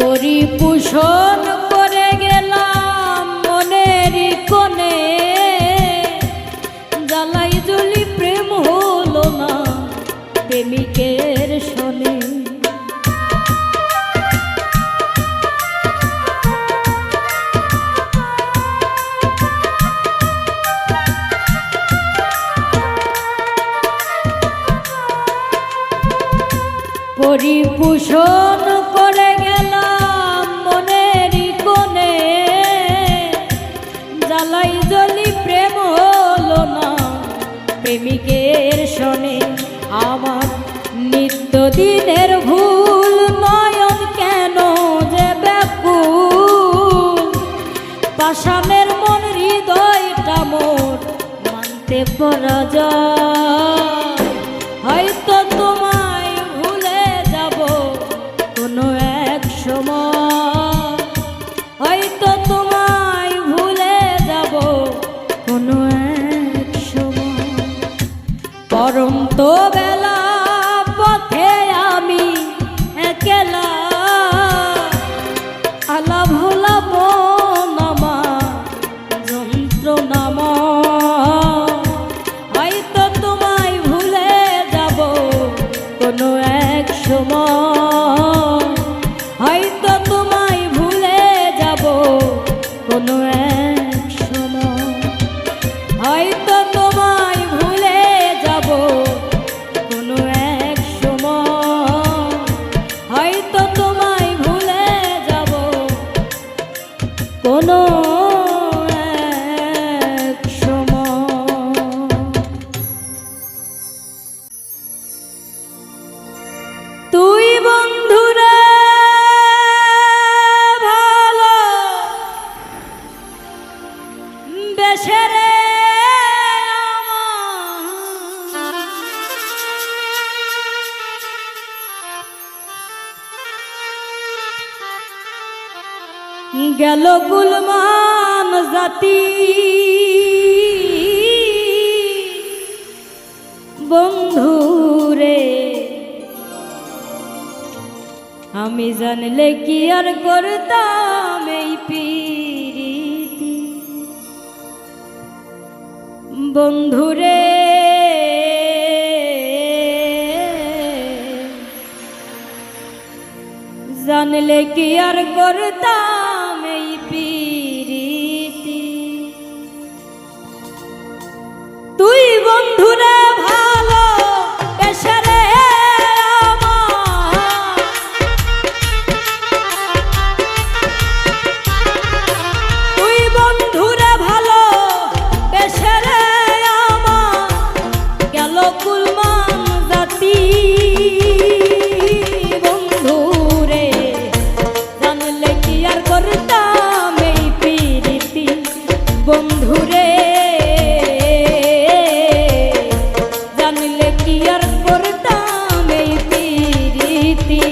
S1: পরিপোষণ করে গেলাম মনের কোণে, জ্বালাই জ্বলি প্রেম হলো না প্রেমিকের শোনে। পরিপোষণ করে গেলাম মনের কোণে, জ্বালাই জ্বলি প্রেম হলো না প্রেমিকের শোনে। আমার নিত্যদিনের ভুল, নয়ন কেন যে ব্যাকুল। পাষাণের মন হৃদয়টা মোর মানতে পরাজয়। হয়তো তোমায় ভুলে যাব কোনো এক সময়, হয়তো তোমায় ভুলে যাব কোনো এক সময়। পরন্ত বেলা পথে আমি একলা, আলা ভোলা মন আমার যন্ত্রণাময়। হয়তো তোমায় ভুলে যাব কোনো এক সময়, হয়তো গেল গুলমান জাতি বন্ধুরে, আমি জানলে কি আর করতাম এই প্রীতি বন্ধুরে, জানলে কি আর করতাম এই প্রীতি। তুই বন্ধুরে ভালো বেশরে তুই বন্ধুরে ভালো বেশরে আমার গেল কুলমান জাতি বন্ধুরে, জানলে কি আর করতাম এই প্রীতি বন্ধুরে, জানলে কি আর করতাম এই প্রীতি।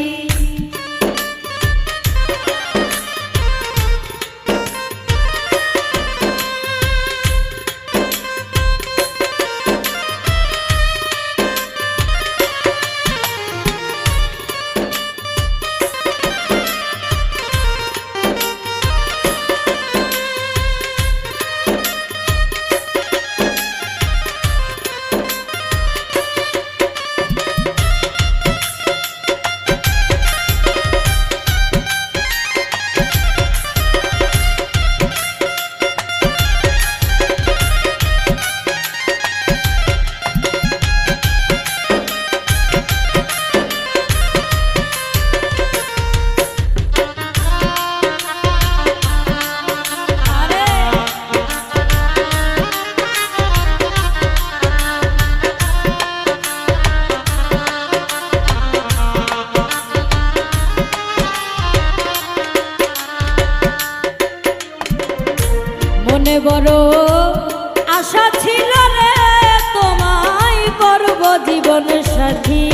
S1: মনে বড় আশা ছিল রে তোমায় করব জীবন সাথী,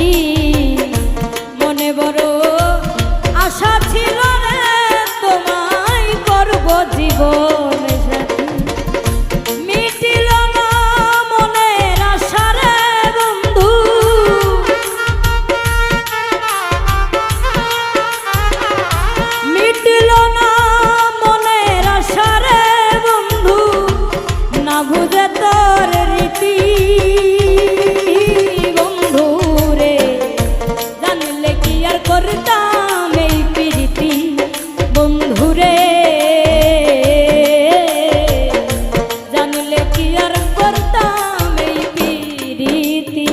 S1: মনে বড় আশা ছিল রে তোমায় করব জীবন সাথী, মিটিল না মনের আশা রে বন্ধু, মিটিল না মনের আশা রে বন্ধু, না বুঝে তোর রীতি বন্ধুরে, জানলে কি আর করতাম এই প্রীতি বন্ধুরে, জানলে কি আর করতাম এই প্রীতি।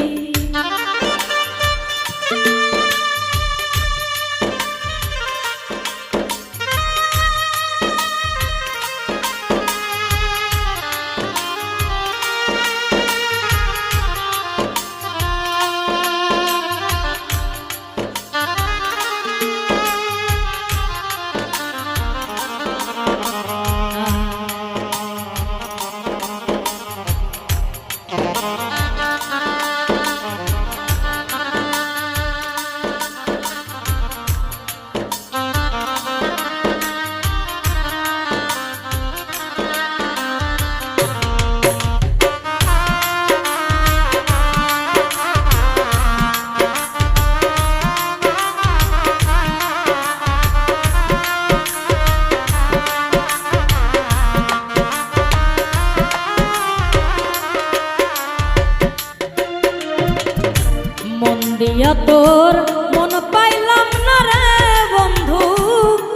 S1: মন দিয়া তোর মন পাইলাম না রে বন্ধু,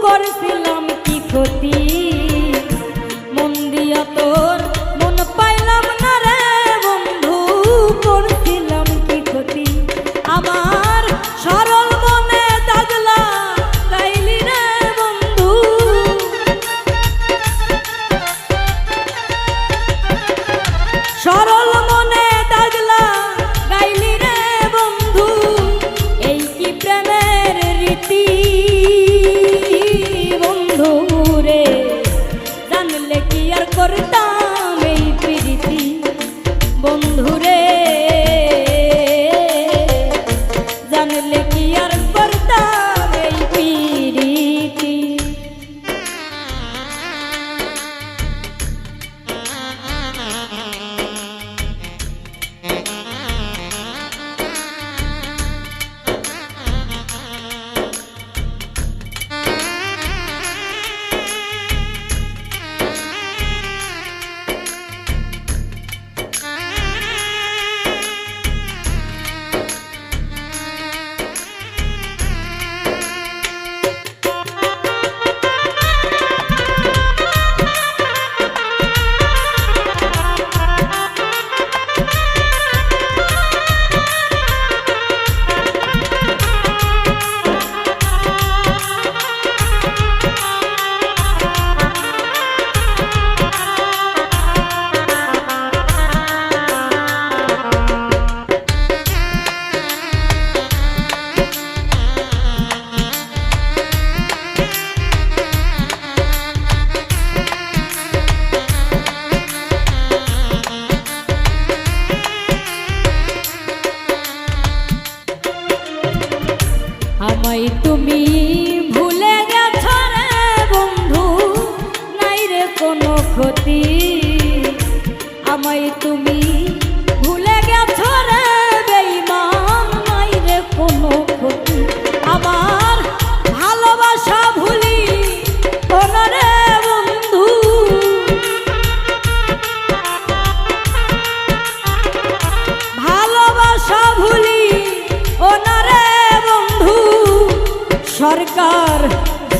S1: করছিলাম কি ক্ষতি, মন দিয়া তোর মন পাইলাম না রে বন্ধু, করছিলাম কি ক্ষতি, আমার সরল মনে দাগলা গাইলি রে বন্ধু, সরল মনে দাগলা গাইলি রে বন্ধু,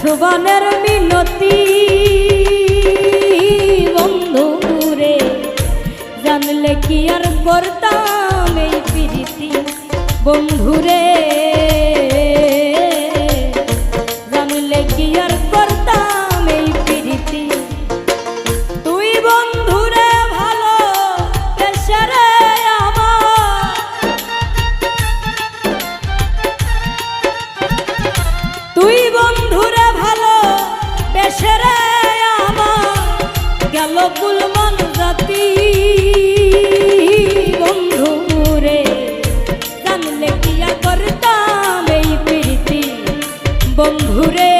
S1: সুবনের মিনতি বন্ধু রে, জানলে কি আর করতাম এই প্রীতি বন্ধু রে, জানলে কি আর করতাম এই প্রীতি। তুই বন্ধু রে ভালো বেশে রে আমার, তুই বন্ধু রে ভালো বেশে রে আমার, গেল কুলমান জাতি বন্ধু রে, জানলে কি আর করতাম এই প্রীতি বন্ধু রে,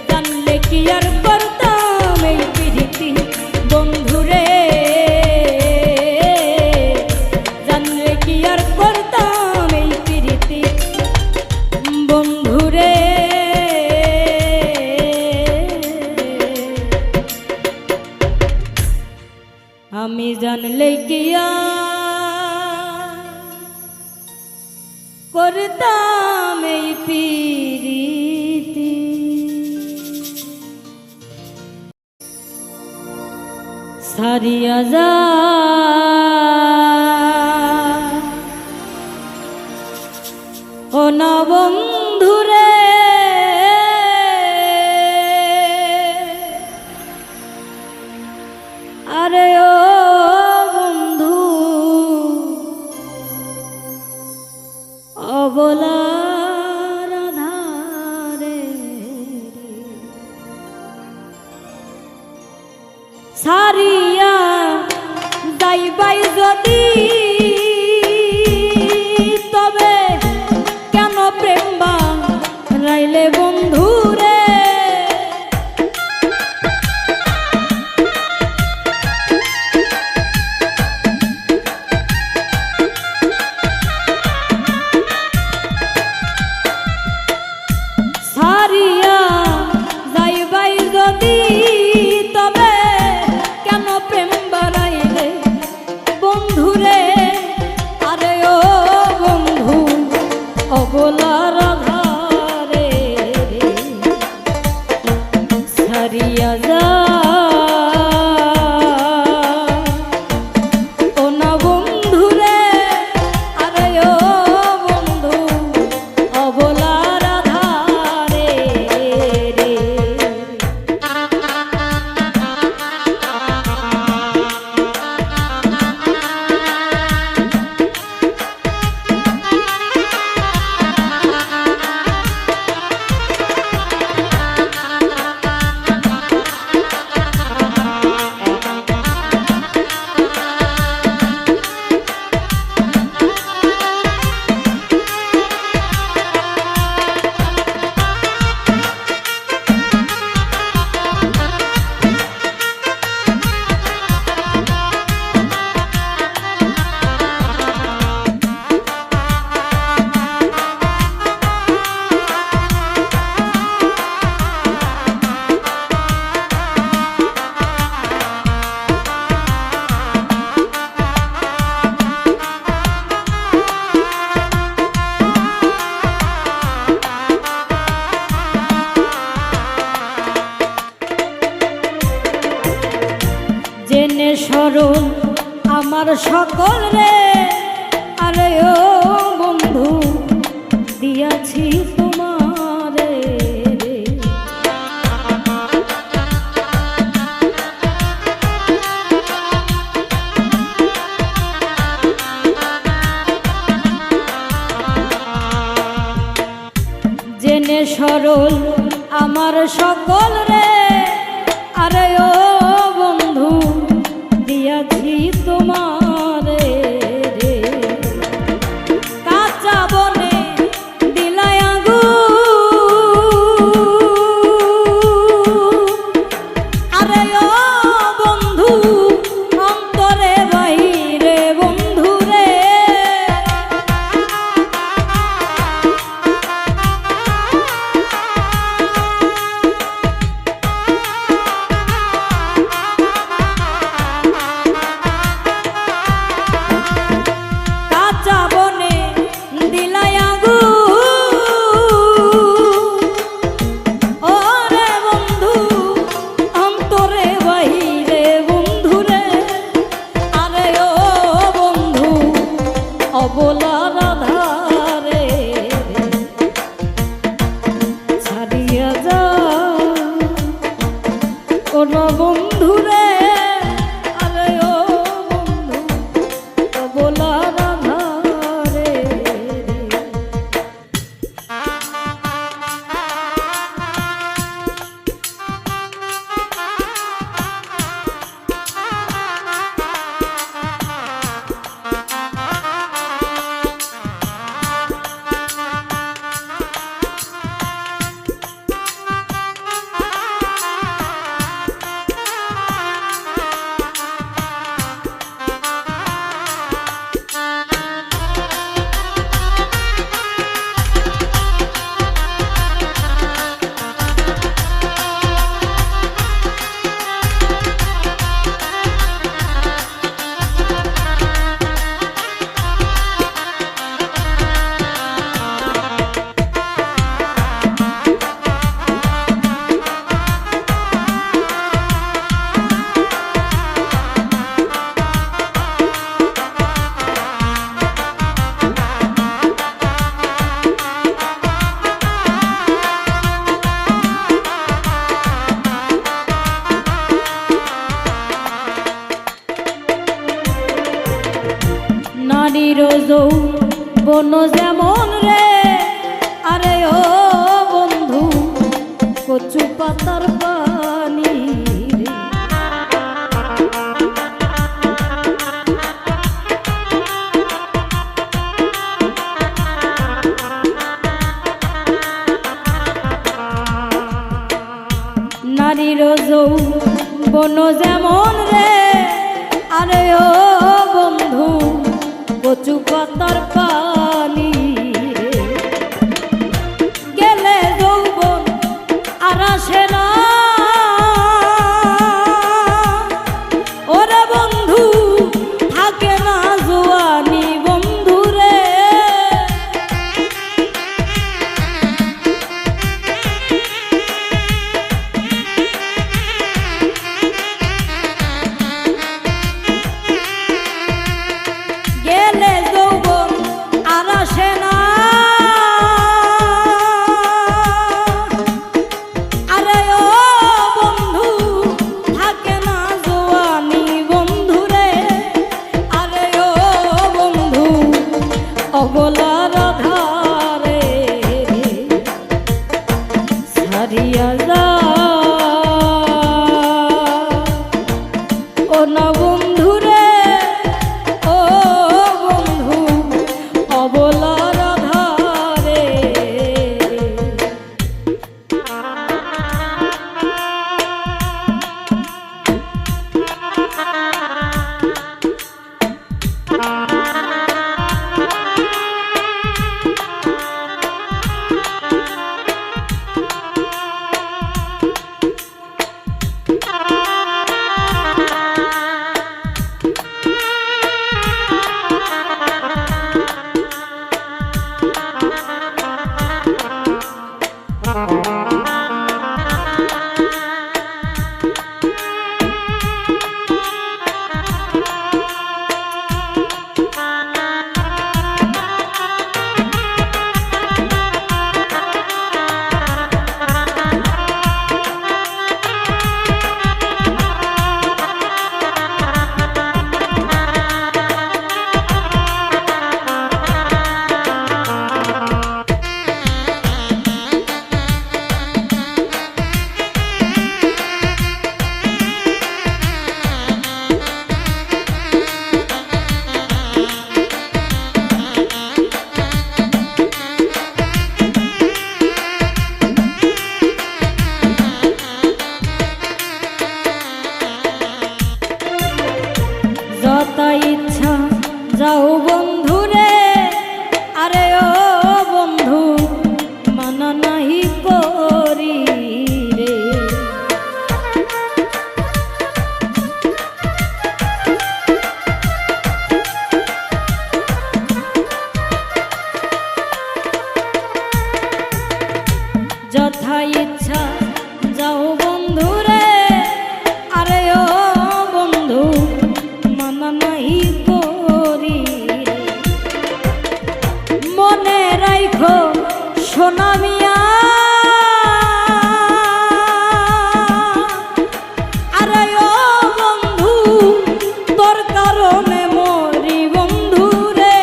S1: জানলে কি আর করতাম এই প্রীতি বন্ধু রে, জানলে কি আর করতাম এই প্রীতি বন্ধু রে। আমি জানলে কি আর করতাম এই প্রীতি, সারিয়া যা ও না বন্ধু রে, আরে ও বন্ধু অবলার আধারে, সারিয়া যাইবাই যদি তবে কেন প্রেম বানাইলে বন্ধু রে, সারিয়া যাইবাই যদি তবে কেন প্রেম বাড়াইলে বন্ধু রে, আরে ও বন্ধু অবলার আধারে, সারিয়া যা ও না বন্ধু রে, আরে ও বন্ধু অবলার আধারে রে। জেনে সরল আমার সকল রে, আরে ও বন্ধু দিয়াছি তোমারে রে, জেনে সরল আমার সকল রে, আরে ও বন্ধু দিয়াছি তোমারে রে, কাঁচা বনে দিলাই আগুন, আরে ও বন্ধু অন্তরে বাইরে বন্ধু রে, যৌবন যেমন রে, আরে ও বন্ধু কচু পাতার পানি রে। নারীর যৌবন যেমন রে, আরে ও বন্ধু কচু পাতার পানি রে। গেলে যৌবন আর আসে না, ওরে বন্ধু থাকে না জোয়ানি বন্ধু রে। গেলে যৌবন আর আসে না, আরে ও বন্ধু থাকে না জোয়ানি বন্ধু রে। আরে ও বন্ধু অবলার ধারে ছাড়িয়া যা, ও না বন্ধু রে, ও বন্ধু অবলার ধারে। যত ইচ্ছা যাও বন্ধু রে, আরে ও বন্ধু মানা নাহি করি রে। যথা ইচ্ছা যাও বন্ধু রে, আরে ও বন্ধু মানা নাহি করি রে। মনে রাখো সোনা মিয়া, আরে ও বন্ধু তোর কারণে মরি বন্ধু রে।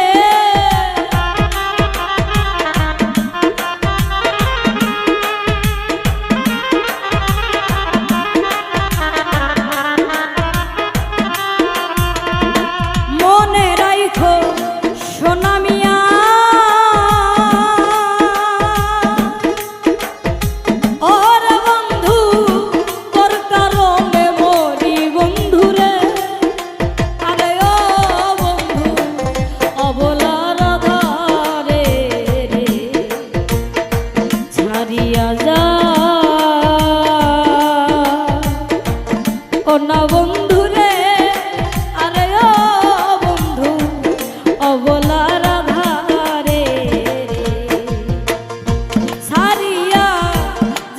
S1: মনে রাখো সোনা মিয়া, ওরে বন্ধু তোর কারণে মরি বন্ধু রে। আরে ও বন্ধু অবলার ধারে রে ছাড়িয়া যা, ও না বন্ধু রে। আরে ও বন্ধু অবলার ধারে ছাড়িয়া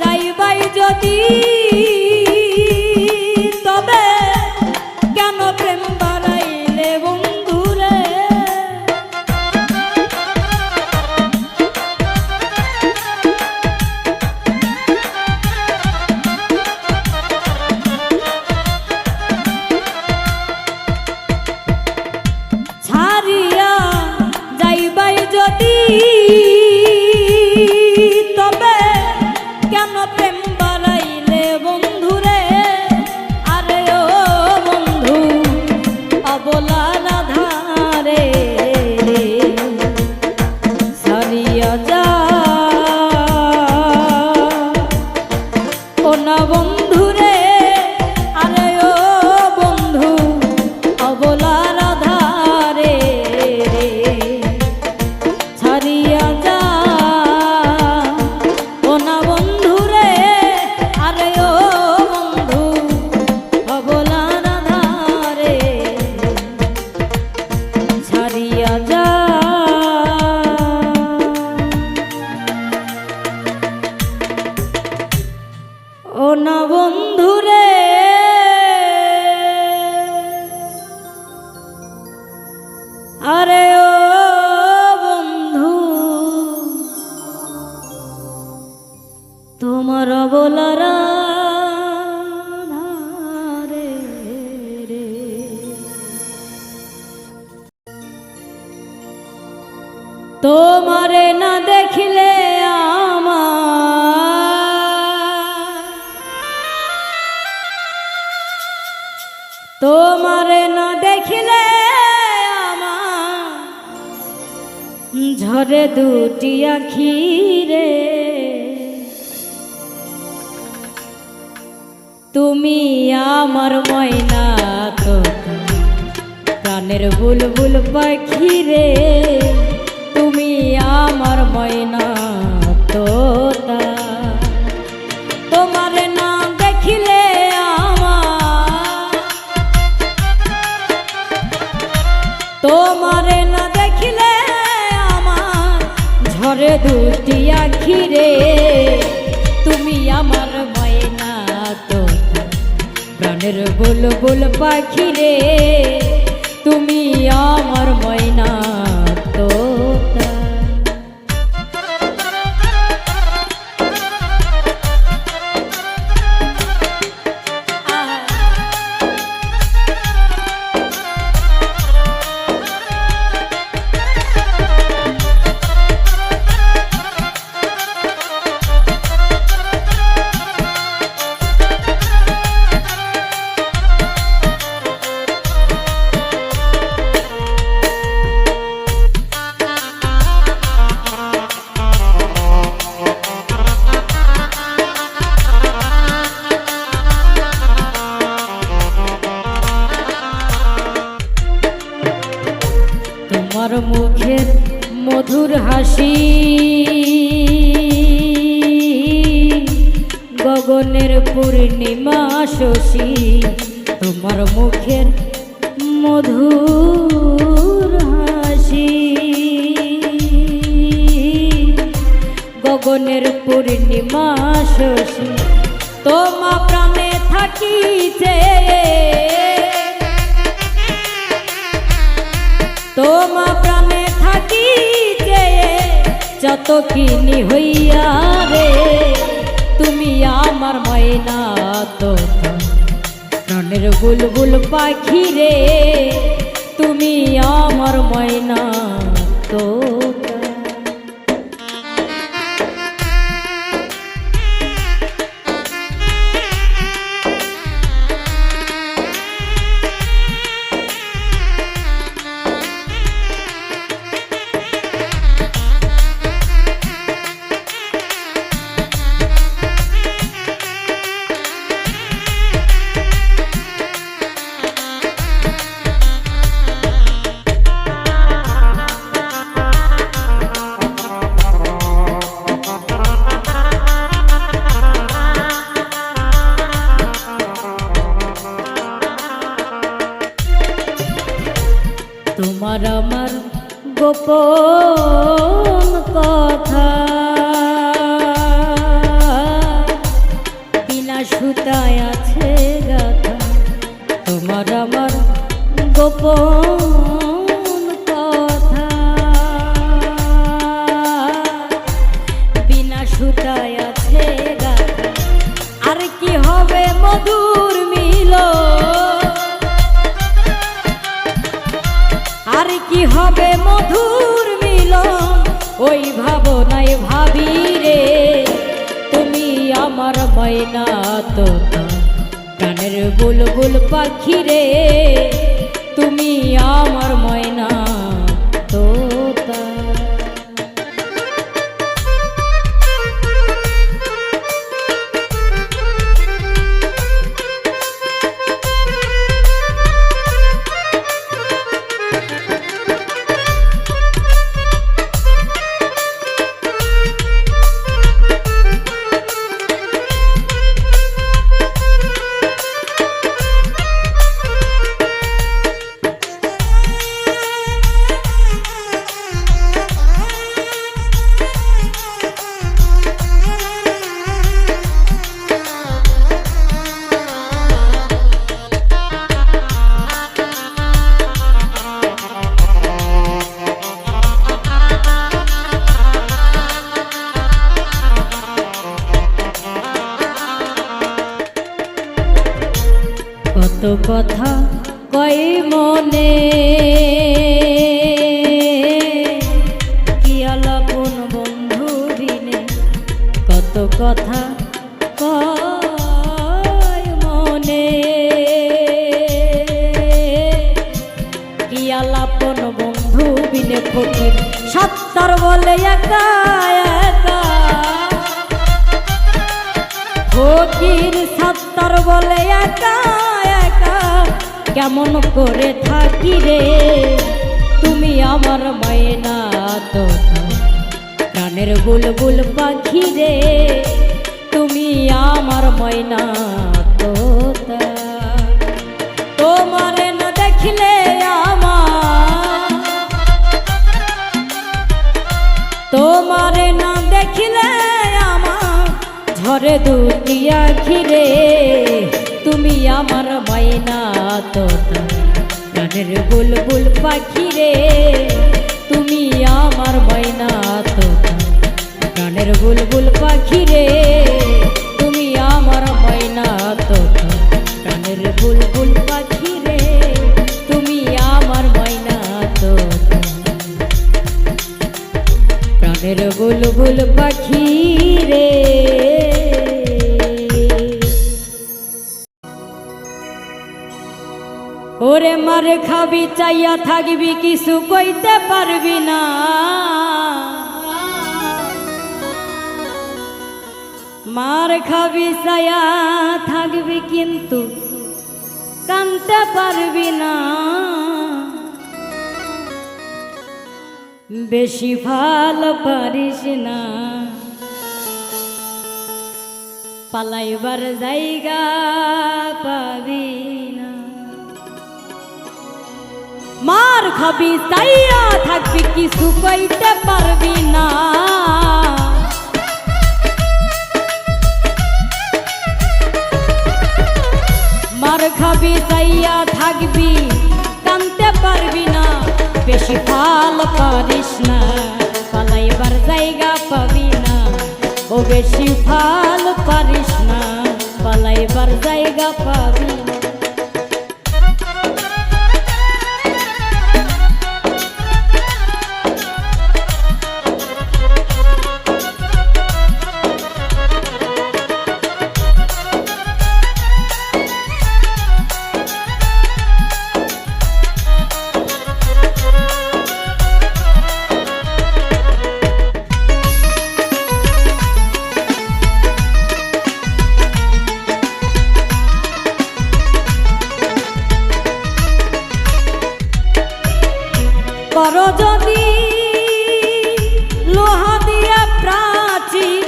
S1: যাইবাই যদি, তবে কেন প্রেম বাড়াইলে বন্ধু রে। না বন্ধুরে আরে ও বন্ধু তোমার বলারা ধারে রে তোমারে না দেখিলে তোমারে না দেখিলে ঝরে দুটি আখি রে তুমি আমার ময়না তো প্রাণের বুলবুল পাখি রে তুমি আমার ময়না তোতা তোমারে না দেখিলে তোমারে না দেখিলে আমার ঝরে দুটি আখি রে তুমি আমার ময়না তো প্রাণের বুলবুল পাখি রে তুমি আমার ময়না তোতা তোমার মুখের মধুর হাসি গগনের পূর্ণিমা শশী তোমার মুখের মধুর হাসি গগনের পূর্ণিমা শশী তোমা প্রাণে থাকিছে তোমা প্রাণে থাকিছে যত কিনি হইয়া রে তুমি আমার ময়না তো প্রাণের বুলবুল পাখি রে তুমি আমার ময়না তো তোমার আমার গোপন কথা বিনা সুতায় আছে গাথা তোমার আমার গোপন কথা বিনা সুতায় আছে গাথা আর কি হবে মধুর মিলন আর কি হবে মধুর মিলন ওই ভাবনায় ভাবি রে তুমি আমার ময়না তোতা প্রাণের বুলবুল পাখি রে তুমি আমার ময়না তোতা কথা কই মনে কি আলাপন বন্ধু বিনে কত কথা কই মনে কি আলাপন বন্ধু বিনে ফকির সত্তর বলে একা একা ফকির সত্তর বলে একা একা কেমন করে থাকি রে তুমি আমার ময়না তোতা প্রাণের বুলবুল পাখি রে তুমি আমার ময়না তোতা তোমারে না দেখলে আমার তোমারে না দেখলে আমার ঝরে দুটি আখি রে তুমি আমার ময়না তোতা প্রাণের বুলবুল পাখি রে তুমি আমার ময়না তোতা প্রাণের বুলবুল পাখি রে তুমি আমার ময়না তোতা প্রাণের বুলবুল পাখি রে তুমি আমার ময়না তোতা প্রাণের বুলবুল পাখি রে। ওরে মারে খাবি চাইয়া থাকবি কিছু কইতে পারবি না মার খাবি চাইয়া থাকবি কিন্তু কানতে পারবি না বেশি ভালো পারিস না পালাইবার জায়গা পাবি না মার খাবি চাইয়া থাকবি কিছু কইতে পারবি না মার খাবি চাইয়া থাকবি কানতে পারবি না বেশি ভাল পারিস না পালাইবার জায়গা পাবি না ও বেশি ভাল পারিস না পালাইবার জায়গা পাবি না করো যদি লোহা দিয়া প্রাচীর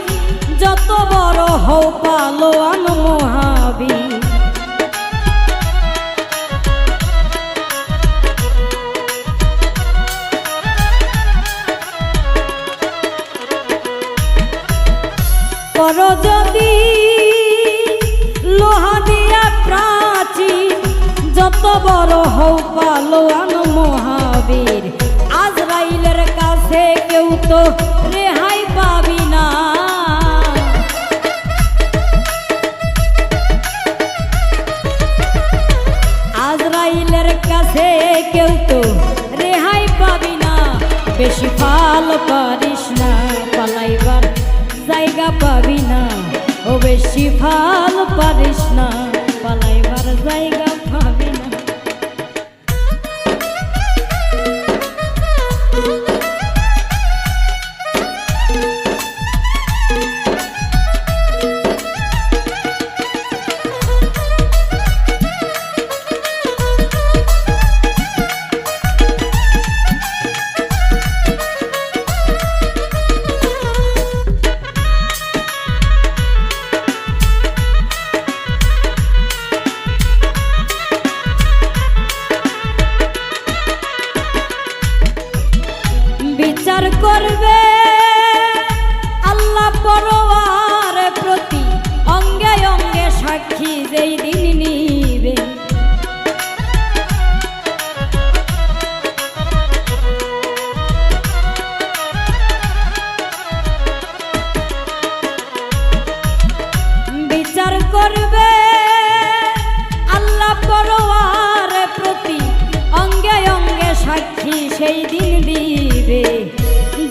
S1: যত বড় হও পালোয়ান মহাবীর করো যদি লোহা দিয়া প্রাচীর যত বড় হও পালোয়ান মহাবীর আজরাইলের কাছে কেউ তো রেহাই পাবি না আজরাইলের কাছে কেউ তো রেহাই পাবি না বেশি ভাল পারিস না পালাইবার জায়গা পাবি না ও বেশি ভাল পারিস না পালাইবার জায়গা পাবি না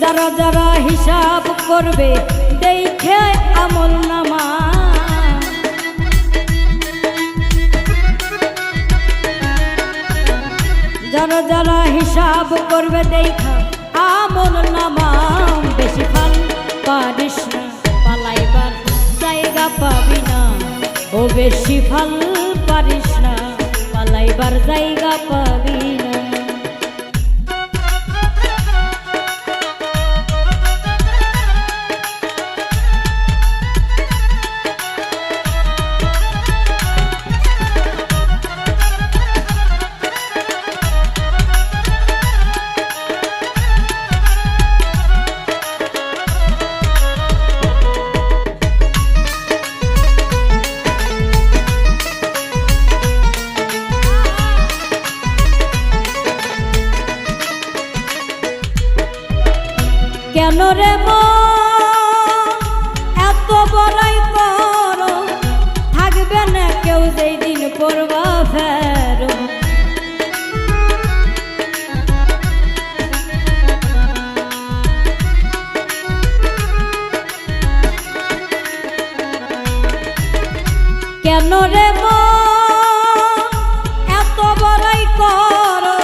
S1: যারা যারা হিসাব করবে দেখে আমল নামা, যারা যারা হিসাব করবে দেখা আমল নামা, বেশি ফল পারিস না পালাইবার জায়গা পাবি না, ও বেশি ফল পারিস না পালাইবার জায়গা পাবি না। কেন রে এত বড়াই করো, থাকবে না কেউ যেই দিন পড়বা ফেরো। কেন রে এত বড়াই করো,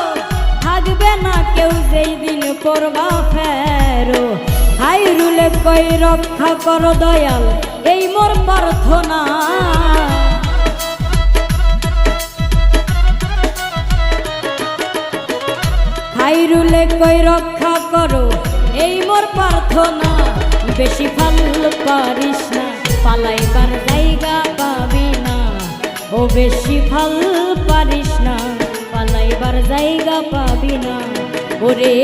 S1: থাকবে না কেউ যেই দিন পড়বা ফেরো। হাইরুলে কই রক্ষা করো দয়াল এই মোর প্রার্থনা, হাইরুলে কই রক্ষা করো এই মোর প্রার্থনা, বেশি ফল পারিস না পালাইবার জায়গা পাবি না, ও বেশি ফল পারিস না পালাইবার জায়গা পাবি না। ওরে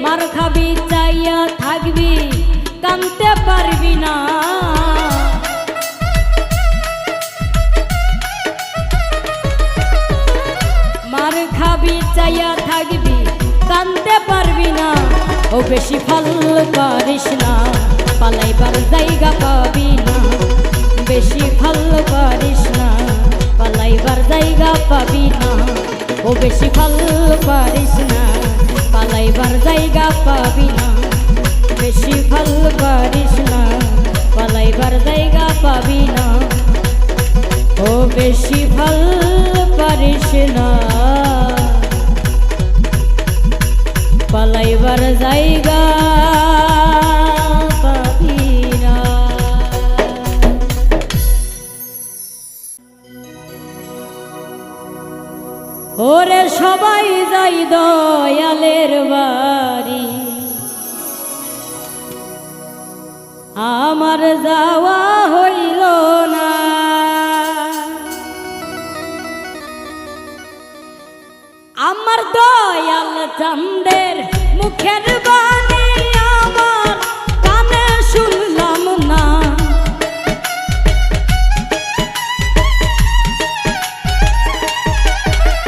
S1: মার খাবি চাইয়া থাকবি কানতে পারবি না, মার খাবি চাইয়া থাকবি কানতে পারবি না, ও বেশি ফল পারিস না পালাইবার জায়গা পাবি না, বেশি ফল পারিস না পালাইবার জায়গা পাবি না, ও বেশি ফল পারিস না পালাইবার জায়গা পাবি না, বেশি ফল পারিস না পালাইবার জায়গা পাবি না, ও বেশি ফল পারিস না পালাইবার জায়গা পাবি না। ওরে সবাই যাই দয়ালের বাড়ি, আমার যাওয়া হইল না, আমার দয়াল চাঁদের মুখের বাণী আমার কানে শুনলাম না,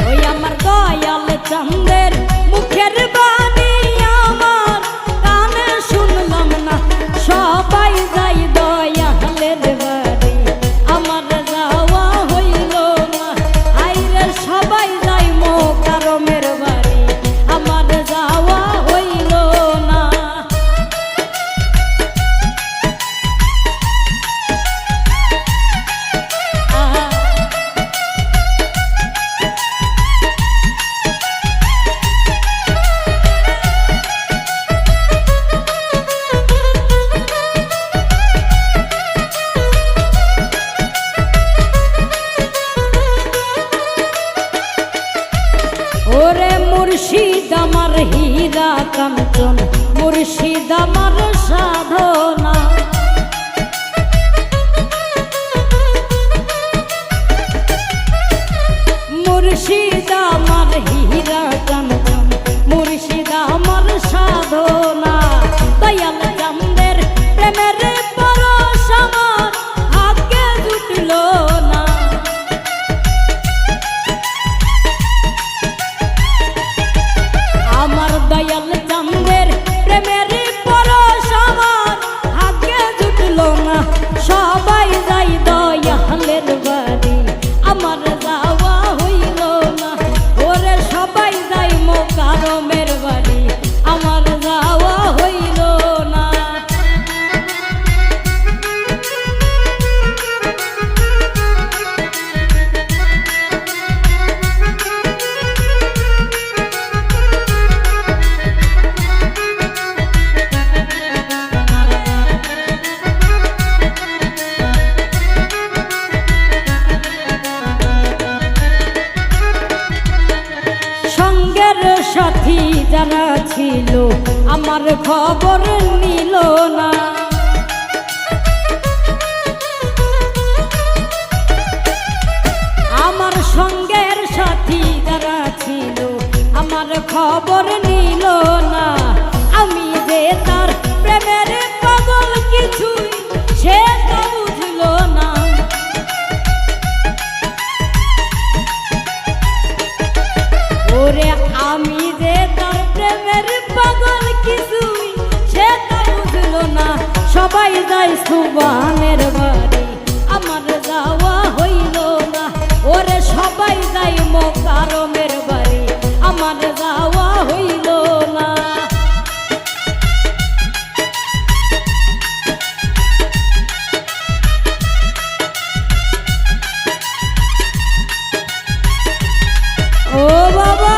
S1: ওই আমার দয়াল চাঁদের মুখের বাণী আমার কানে শুনলাম না। সবাই যাই দয়ালের বাড়ি আমার যাওয়া হইল না, আইরে সবাই যাই মোকারমের বাড়ি আমার আমার খবর নিল না। আমার সঙ্গের সাথী যারা ছিল আমার খবর নিল না। আমি যে তার প্রেমের পাগল কিছুই সে তো বুঝল না। ওরে আমি যে তার প্রেমের পাগল কিছুই সে তো বুঝল না। সবাই যায় সুবহানের বাড়ি আমার যাওয়া হইল না। ওরে সবাই যায় মোকারমের বাড়ি আমার যাওয়া হইল না। ও বাবা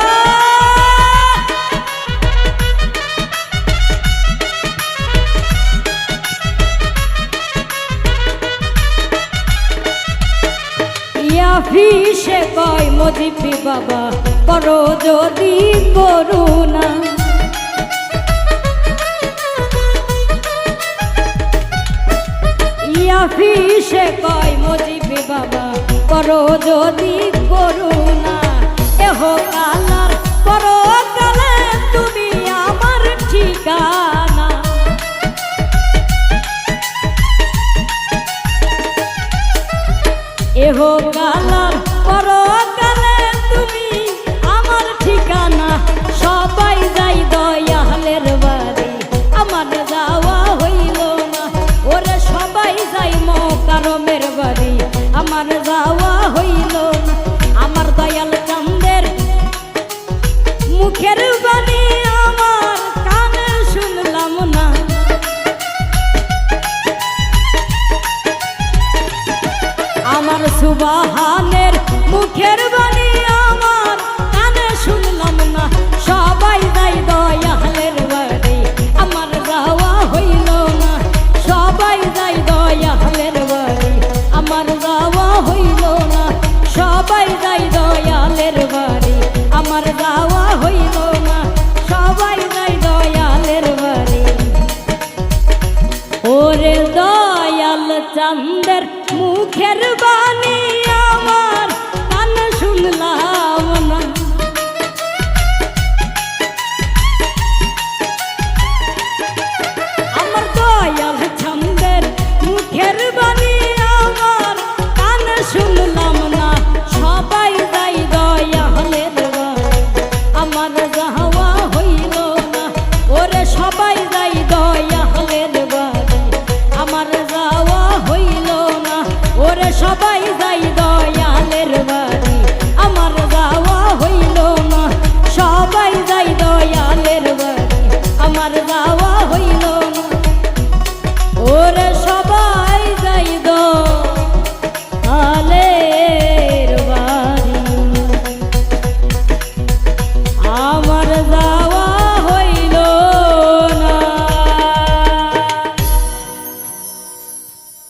S1: ইয়াফিসে কয় মজিবি বাবা করো যদি করুণা। ইয়াফিসে কয় মজিবি বাবা করো যদি করুণা। এহ কালার করো কালে তুমি আমার ঠিকানা। এহ কালার করো কালে তুমি আমার ঠিকানা। সবাই যাই দয়ালের বাড়ি আমার যাওয়া হইল না। ওরে সবাই যাই মোকারমের বাড়ি আমার যাওয়া হইল না। আমার দয়াল চাঁদের মুখের বাণী আমার কানে শুনলাম না। আমার সুবহানের মুখের বাণী আমার কানে শুনলাম না। সবাই যাই দয়ালের বাড়ি আমার যাওয়া হইল না। সবাই যাই দয়ালের বাড়ি আমার যাওয়া হইল না। সবাই যাই দয়ালের বাড়ি আমার যাওয়া হইল না। সবাই যাই দয়ালের বাড়ি। ওরে দয়াল চাঁদের মুখের বাণী আমার কান শুনলাম না। আমার দয়াল চাঁদের মুখের বাণী আমার কান শুনলাম না। সবাই যাই দয়ালের বাড়ি আমার যাওয়া হইল না। ওরে সবাই যাই দয়ালের বাড়ি আমার যাওয়া হইল না। ওরে সবাই